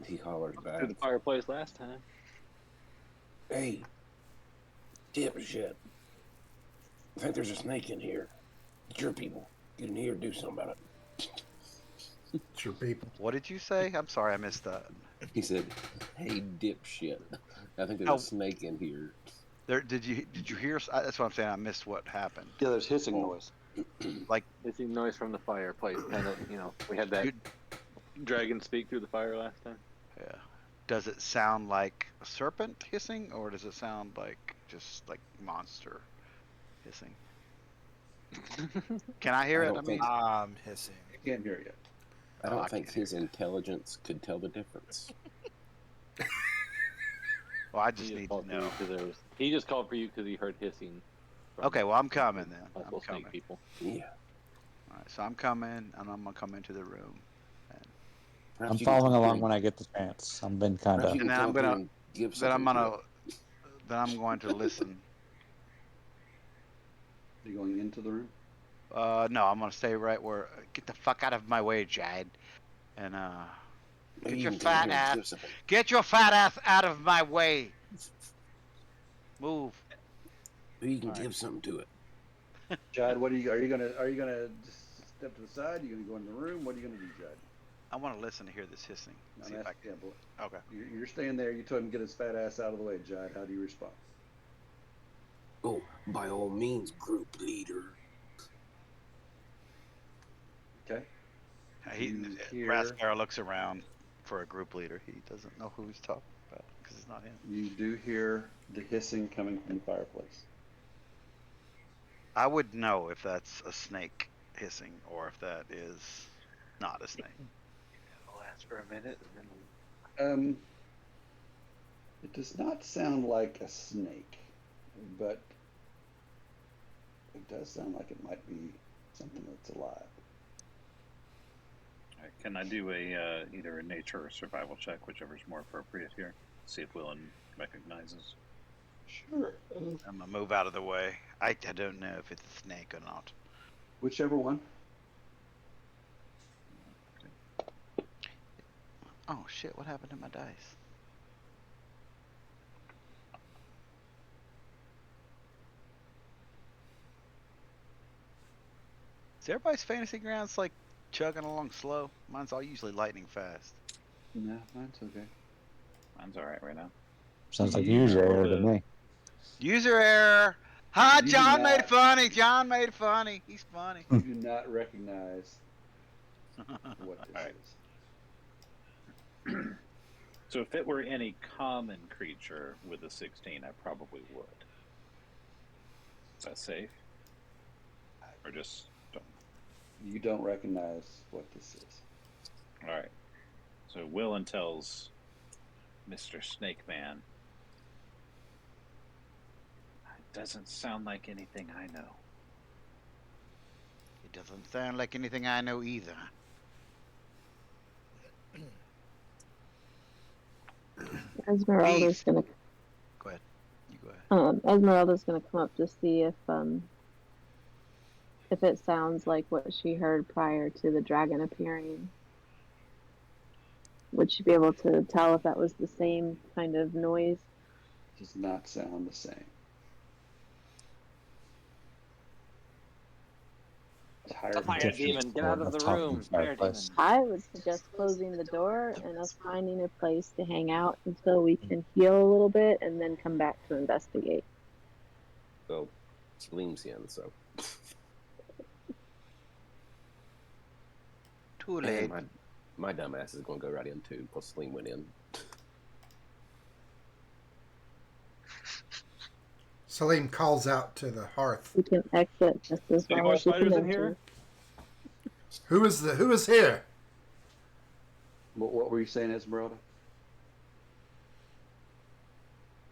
He hollers back. through the fireplace last time. Hey, dipshit. I think there's a snake in here. It's your people. Get in here and do something about it. It's your people. What did you say? I'm sorry, I missed that. He said, hey, dipshit. I think there's a snake in here. Did you hear? That's what I'm saying. I missed what happened. Yeah, there's hissing noise. Like Hissing noise from the fireplace. Kind of, we had that dragon speak through the fire last time. Yeah. Does it sound like a serpent hissing, or does it sound like just like monster hissing? Can I hear it? I mean, I'm hissing. I can't hear you. I don't think his intelligence could tell the difference. well, I just need to know. He just called for you because he heard hissing. Okay, well, I'm coming then. Possible I'm coming. snake people. Yeah. All right, so I'm coming, and I'm gonna come into the room. I'm following along when I get the chance. I've been kind of. And then I'm gonna give Then something to it. I'm going to listen. Are you going into the room? No, I'm gonna stay right where. Get the fuck out of my way, Jade. And Maybe get you your can tell fat him to ass. give something. Get your fat ass out of my way. Move. Maybe you can All right. give something to it. Jad, what are you gonna just step to the side? Are you gonna go in the room? What are you gonna do, Jad? I want to listen to hear this hissing. I'm See if I asking, yeah, boy. can. Okay. You're staying there. You told him to get his fat ass out of the way, Jad. How do you respond? Oh, by all means, group leader. Okay. He You hear Rathskeller looks around for a group leader. He doesn't know who he's talking about because it's not him. you do hear the hissing coming from the fireplace. I would know if that's a snake hissing or if that is not a snake. I'll ask for a minute and then It does not sound like a snake, but it does sound like it might be something that's alive. All right, can I do a either a nature or survival check, whichever is more appropriate here? See if Willen recognizes. Sure. I'm gonna move out of the way. I don't know if it's a snake or not. Whichever one. Oh shit! What happened to my dice? Is everybody's fantasy grounds like chugging along slow? Mine's all usually lightning fast. No, mine's okay. Mine's all right now. Sounds like You user rolled error to a- me. User error. Ha! You do John made it not- funny. John made it funny. He's funny. You do not recognize what this Alright. is. So if it were any common creature with a 16, I probably would. Is that safe? Or just don't? You don't recognize what this is. All right. So Willen tells Mr. Snake Man, it doesn't sound like anything I know. It doesn't sound like anything I know either. Esmeralda's gonna Go ahead. You go ahead. Esmeralda's gonna come up to see if it sounds like what she heard prior to the dragon appearing. Would she be able to tell if that was the same kind of noise? Does not sound the same. Tired Fire demon, get out of the room. Fire demon. I would suggest closing the door and us finding a place to hang out until we can heal a little bit and then come back to investigate. Well, Saleem's in, so. Too late. And my dumb ass is going to go right in too, because Saleem went in. Saleem calls out to the hearth. We can exit just as Any well more as we can spiders in enter. here? Who is here? What were you saying, Esmeralda?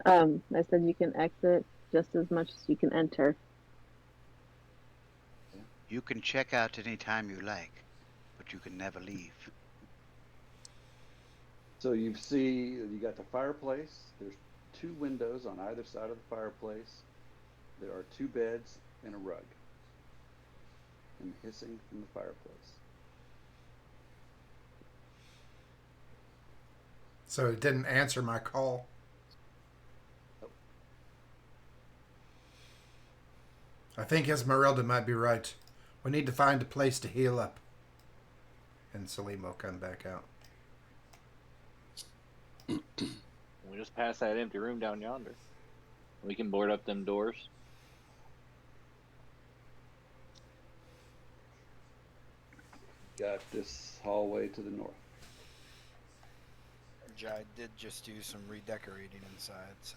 I said you can exit just as much as you can enter. You can check out anytime you like, but you can never leave. So you got the fireplace. There's 2 windows on either side of the fireplace. There are 2 beds and a rug. And hissing from the fireplace. So it didn't answer my call. I think Esmeralda might be right. We need to find a place to heal up. And Saleem will come back out. We just passed that empty room down yonder. We can board up them doors. Got this hallway to the north. I did just do some redecorating inside, so.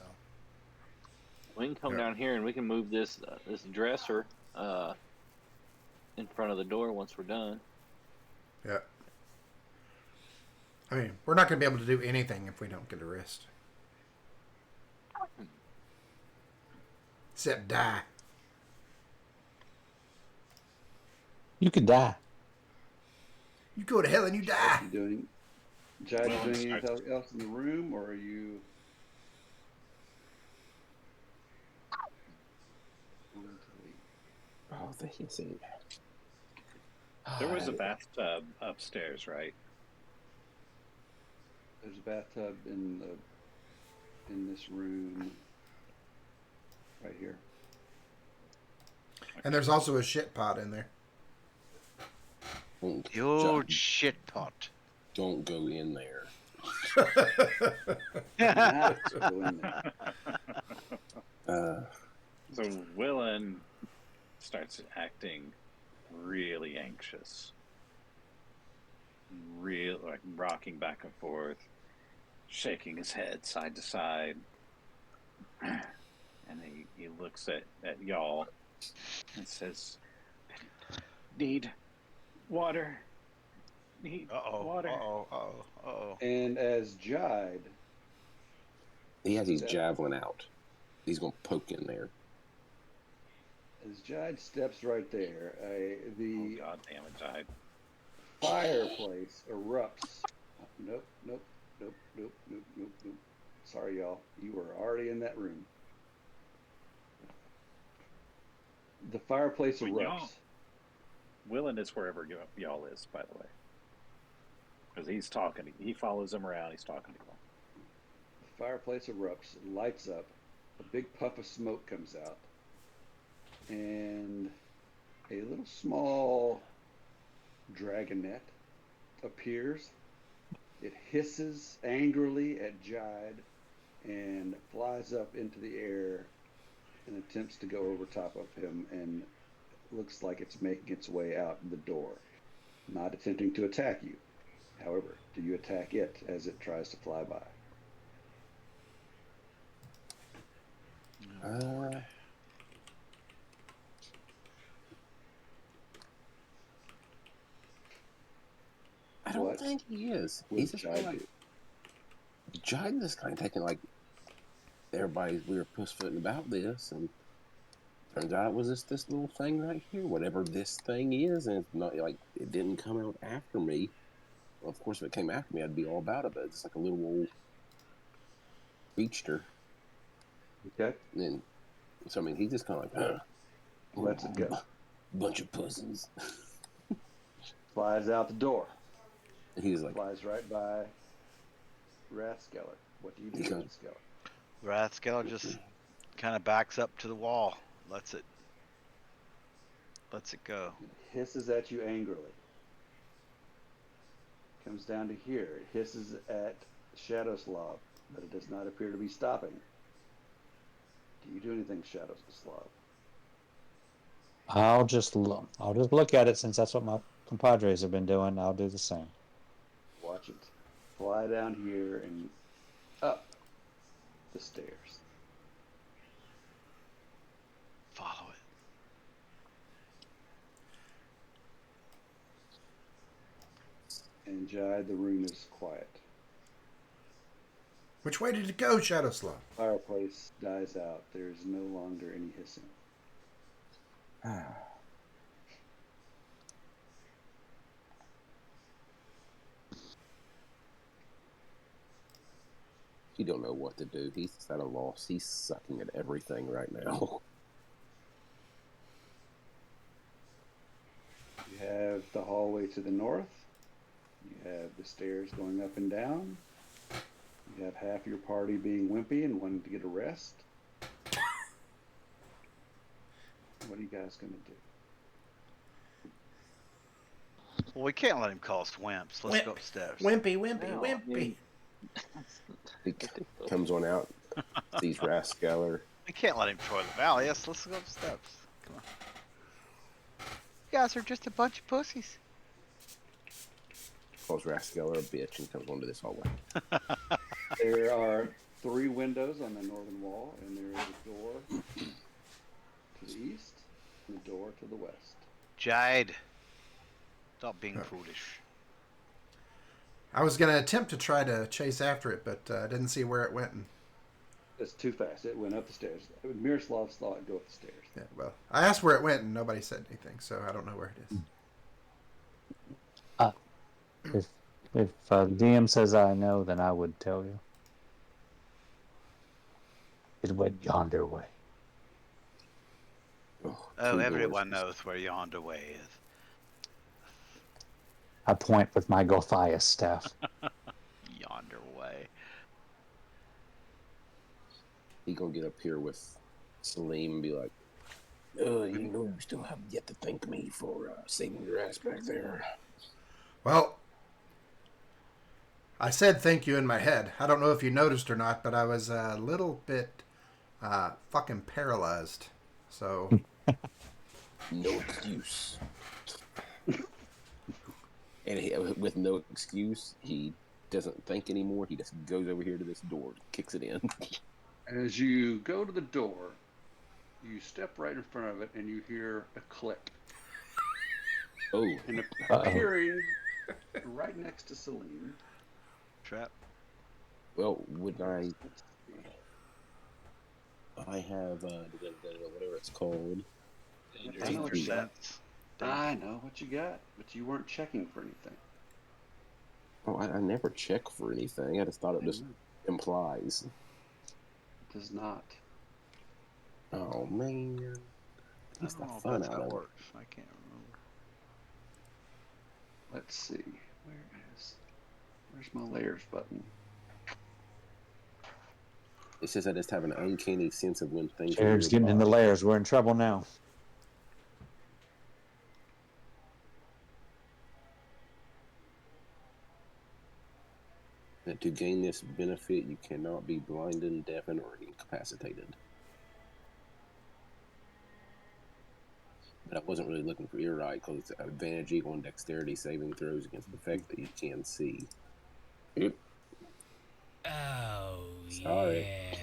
We can come down here and we can move this this dresser in front of the door once we're done. Yeah. I mean, we're not going to be able to do anything if we don't get a rest. Except die. You could die. You go to hell and you die. You doing? Jad, you doing anything else in the room, or are you the hissing. There was a bathtub upstairs, right? There's a bathtub in this room right here. And there's also a shit pot in there. Huge shit pot. Don't go in there. Not to go in there. So Willen starts acting really anxious, like rocking back and forth, shaking his head side to side, and he looks at y'all and says, "Need water. Need water." And as Jide, he has his javelin out. He's going to poke in there. As Jide steps right there, the God damn it, Jide. fireplace erupts. Nope. Sorry, y'all. You were already in that room. The fireplace erupts. Willen is wherever y'all is, by the way. Because he's talking. He follows him around. He's talking to y'all. The fireplace erupts, lights up. A big puff of smoke comes out. And a little small dragonette appears. It hisses angrily at Jide and flies up into the air and attempts to go over top of him, and looks like it's making its way out the door, not attempting to attack you. However, do you attack it as it tries to fly by? I don't think he is. He's just kind of like Jide is kind of taking like we were pussyfooting about this, and turns out it was this little thing right here, whatever this thing is, and it's not like it didn't come out after me. Well, of course, if it came after me, I'd be all about it. But it's like a little old beachter. Okay. And so I mean, he's just kind of like, lets it go. Bunch of pussies. Flies out the door. He's like, flies right by Rathskeller. What do you do, Rathskeller? Rathskeller just kind of backs up to the wall, lets it go. It hisses at you angrily. Comes down to here. It hisses at Shadowslav, but it does not appear to be stopping. Do you do anything, Shadowslav? I'll just look at it, since that's what my compadres have been doing. I'll do the same. Watch it fly down here and up the stairs. Follow it. And Jai, the room is quiet. Which way did it go, Shadowslav? Fireplace dies out. There is no longer any hissing. He don't know what to do. He's at a loss. He's sucking at everything right now. You have the hallway to the north. You have the stairs going up and down. You have half your party being wimpy and wanting to get a rest. What are you guys going to do? Well, we can't let him call us wimps. Let's go upstairs. Wimpy. He comes on out, sees Rathskeller. We can't let him tour the valley. Yes, let's go up the steps. Come on. You guys are just a bunch of pussies. Calls Rathskeller a bitch and comes onto this hallway. There are 3 windows on the northern wall, and there is a door to the east and a door to the west. Jide, stop being foolish. I was going to attempt to try to chase after it, but I didn't see where it went. It's too fast. It went up the stairs. Miroslav saw it go up the stairs. Yeah, well, I asked where it went, and nobody said anything, so I don't know where it is. If DM says I know, then I would tell you. It went yonder way. Oh, Oh, Two everyone doors. knows where yonder way is. I point with my Gothias staff. Yonder way. He gonna get up here with Saleem and be like, you know, you still have yet to thank me for saving your ass back there. Well, I said thank you in my head. I don't know if you noticed or not, but I was a little bit fucking paralyzed. So, No excuse. And with no excuse, he doesn't think anymore. He just goes over here to this door, kicks it in. As you go to the door, you step right in front of it, and you hear a click. Oh, And Uh-oh. appearing right next to Saleem. Trap. well, would I have whatever it's called. I know what you got. Sense. I know what you got, but you weren't checking for anything. Oh, I never check for anything. I just thought it just implies. It does not. Oh man, I that's don't the know if fun that's out how it of it. works. I can't remember. Let's see. Where's my layers button? It says I just have an uncanny sense of when things are Jared's getting in the nearby. layers. We're in trouble now. That to gain this benefit, you cannot be blinded, deafened, or incapacitated. But I wasn't really looking for ear eye because it's advantage equal on dexterity saving throws against the effect that you can see. Yep. Oh, Sorry. yeah.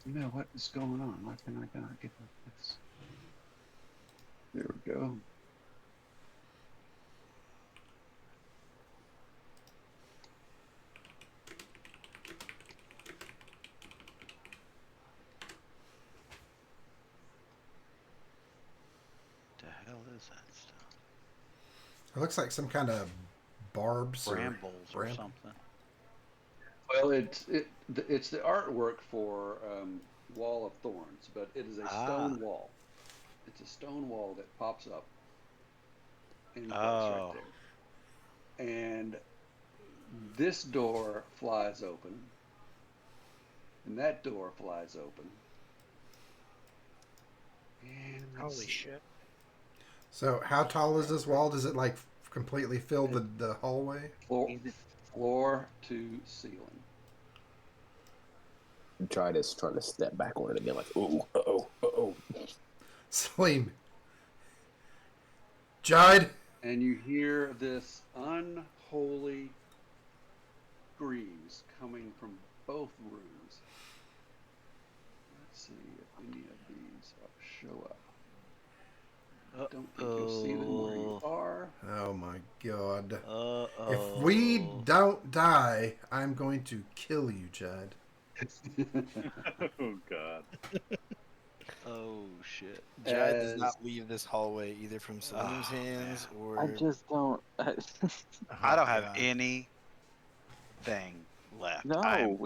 You know what is going on? Why can I not get this? There we go. The hell is that stuff? it looks like some kind of barbs Brambles or bram- something. Well, it's the artwork for Wall of Thorns, but it is a stone wall. It's a stone wall that pops up in place right there. And this door flies open, and that door flies open. And Holy shit. So, how tall is this wall? Does it like completely fill the hallway? Floor to ceiling. Trying to step back on it again, like, oh. Saleem. Jide. And you hear this unholy screams coming from both rooms. Let's see if any of these show up. I don't think you'll see them where you are. Oh my god. Uh-oh. If we don't die, I'm going to kill you, Jide. Oh God. Oh shit. Jad does not leave this hallway either from Saleem's hands or. I just don't. I don't have anything left. No, I'm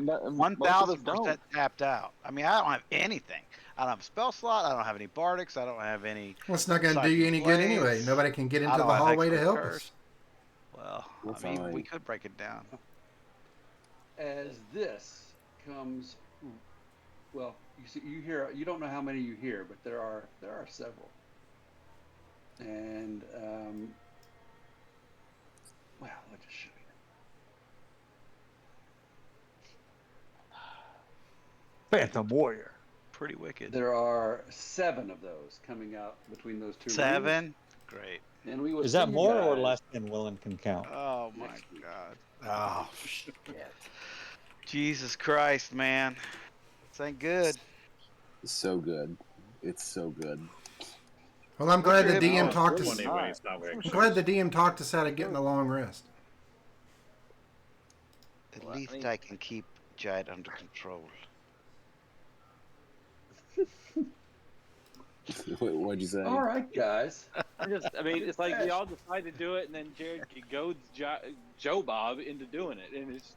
most of us 1000% don't. tapped out. I mean, I don't have anything. I don't have a spell slot. I don't have any bardics. I don't have any. Well, it's not going to do you any good anyway. Nobody can get into the hallway to help us. Well, We're I mean, we fine. could break it down. As this comes, well, you don't know how many you hear, but there are several. And well, I'll just show you. Phantom Warrior. Pretty wicked. There are 7 of those coming out between those 2 rooms. 7? Great. And we will Is that see you more or guys less than Willen can count? Oh my next week. god. Oh, shit. Jesus Christ, man. This ain't good. It's so good. It's so good. Well, I'm glad the your DM hit talked Good us. one anyway. It's not very I'm glad the DM talked us out of getting a long rest. At Well, I least mean- I can keep Jide under control. What'd you say? All right, guys. I mean, it's like y'all decide to do it, and then Jared goads Joe Bob into doing it, and it's.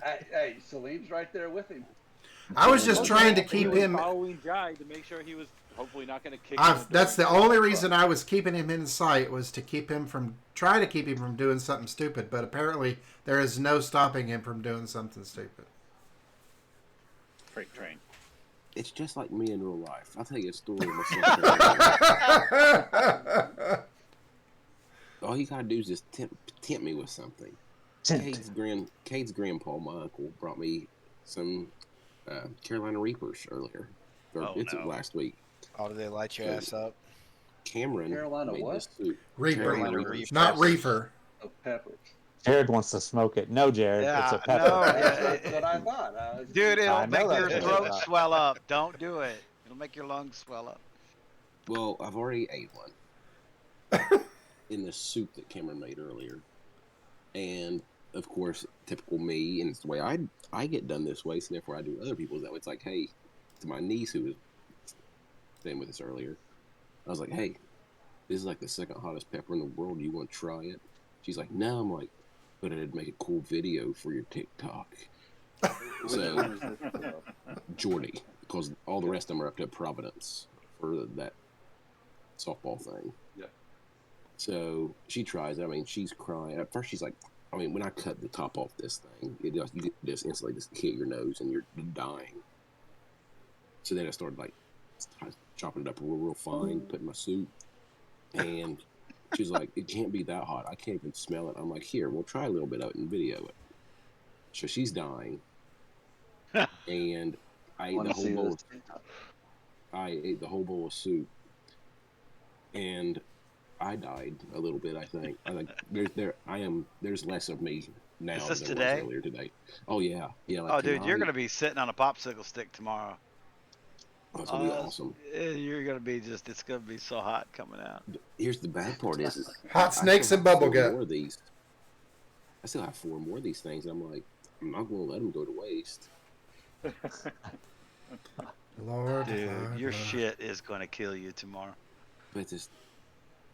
Hey, Saleem's right there with him. I was just trying to keep him. Following Jai to make sure he was hopefully not going to kick him. That's the only reason I was keeping him in sight, was to try to keep him from doing something stupid. But apparently, there is no stopping him from doing something stupid. Freight train. It's just like me in real life. I'll tell you a story. All you gotta do is just tempt me with something. Cade's grandpa, my uncle, brought me some Carolina Reapers earlier. Last week. Oh, did they light your ass up? Cameron Carolina made what? this soup. Reaper, Reapers. not reefer. Of peppers. Jared wants to smoke it. No, Jared, it's a Yeah, pepper. no. That's what I thought. Dude, I it'll know make your that's throat right. swell up. Don't do it. It'll make your lungs swell up. Well, I've already ate one in the soup that Cameron made earlier, and of course, typical me, and it's the way I get done this way. So therefore, I do other people's that way. It's like, hey, to my niece who was staying with us earlier, I was like, hey, this is like the second hottest pepper in the world. You want to try it? She's like, no. I'm like, but it'd make a cool video for your TikTok. So, Jordy, because all the rest of them are up to Providence for that softball thing. Yeah. So she tries. I mean, she's crying. At first, she's like, I mean, when I cut the top off this thing, you get this instantly just hit your nose and you're dying. So then I started like chopping it up real fine, putting my soup, and she's like, it can't be that hot. I can't even smell it. I'm like, here, we'll try a little bit of it and video it. So she's dying, and I ate the whole bowl. I ate the whole bowl of soup, and I died a little bit. I think. There's less of me now Is this than today? was earlier today. Oh yeah, yeah. Like Oh, dude, you're tonight. gonna be sitting on a popsicle stick tomorrow. Oh, it's gonna be awesome. You're gonna be it's gonna be so hot coming out. Here's the bad part is Hot snakes and bubble gum. More of these. I still have 4 more of these things. I'm like, I'm not gonna let them go to waste. Lord, Dude, Lord, your Lord. shit is gonna kill you tomorrow. But just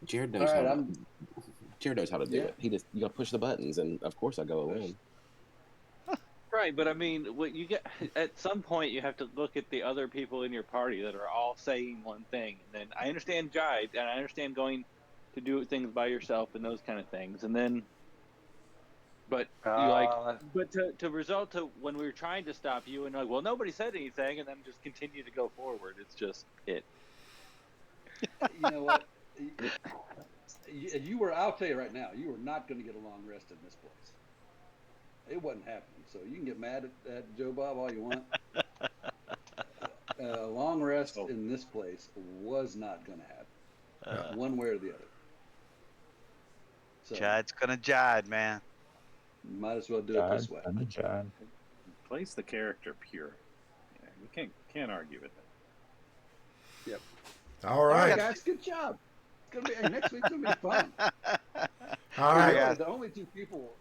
Jared knows Jared knows how to do it. You gotta push the buttons, and of course I go in. Right, but I mean, what you get at some point, you have to look at the other people in your party that are all saying one thing. And then I understand Jai, and I understand going to do things by yourself and those kind of things. And then, but to result to when we were trying to stop you, and like, well, nobody said anything, and then just continue to go forward. It's just it. You know what? You were. I'll tell you right now. You were not going to get a long rest in this place. It wasn't happening. So you can get mad at Joe Bob all you want. Long rest in this place was not going to happen, one way or the other. So Chad's gonna jide, man. might as well do it this way. Place the character pure. Yeah, you can't argue with that. Yep. All right. guys, good job. It's gonna be next week's gonna be fun. All right. Really, the only two people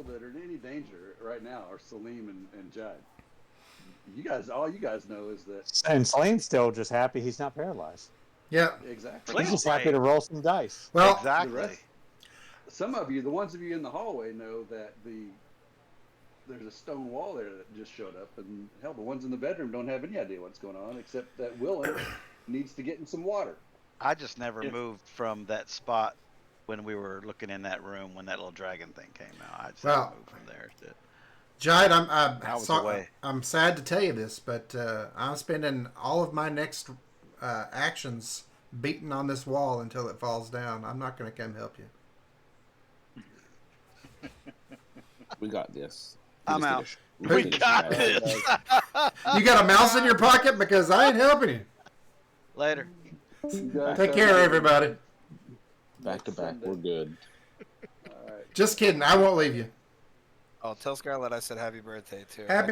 that are in any danger right now are Saleem and Jad. All you guys know is that. And Saleem's still just happy he's not paralyzed. Yeah. Exactly. He's just happy to roll some dice. Well, Exactly. Some of you, the ones of you in the hallway, know that there's a stone wall there that just showed up, and hell, the ones in the bedroom don't have any idea what's going on, except that Willen needs to get in some water. I just never moved from that spot when we were looking in that room when that little dragon thing came out. I just never moved from there. Jide, I'm sad to tell you this, but I'm spending all of my next actions beating on this wall until it falls down. I'm not going to come help you. We got this. I'm out. We got this. You got a mouse in your pocket? Because I ain't helping you. Later. Take care, everybody. Back to back. We're good. Just kidding. I won't leave you. Oh, tell Scarlett I said happy birthday too. Happy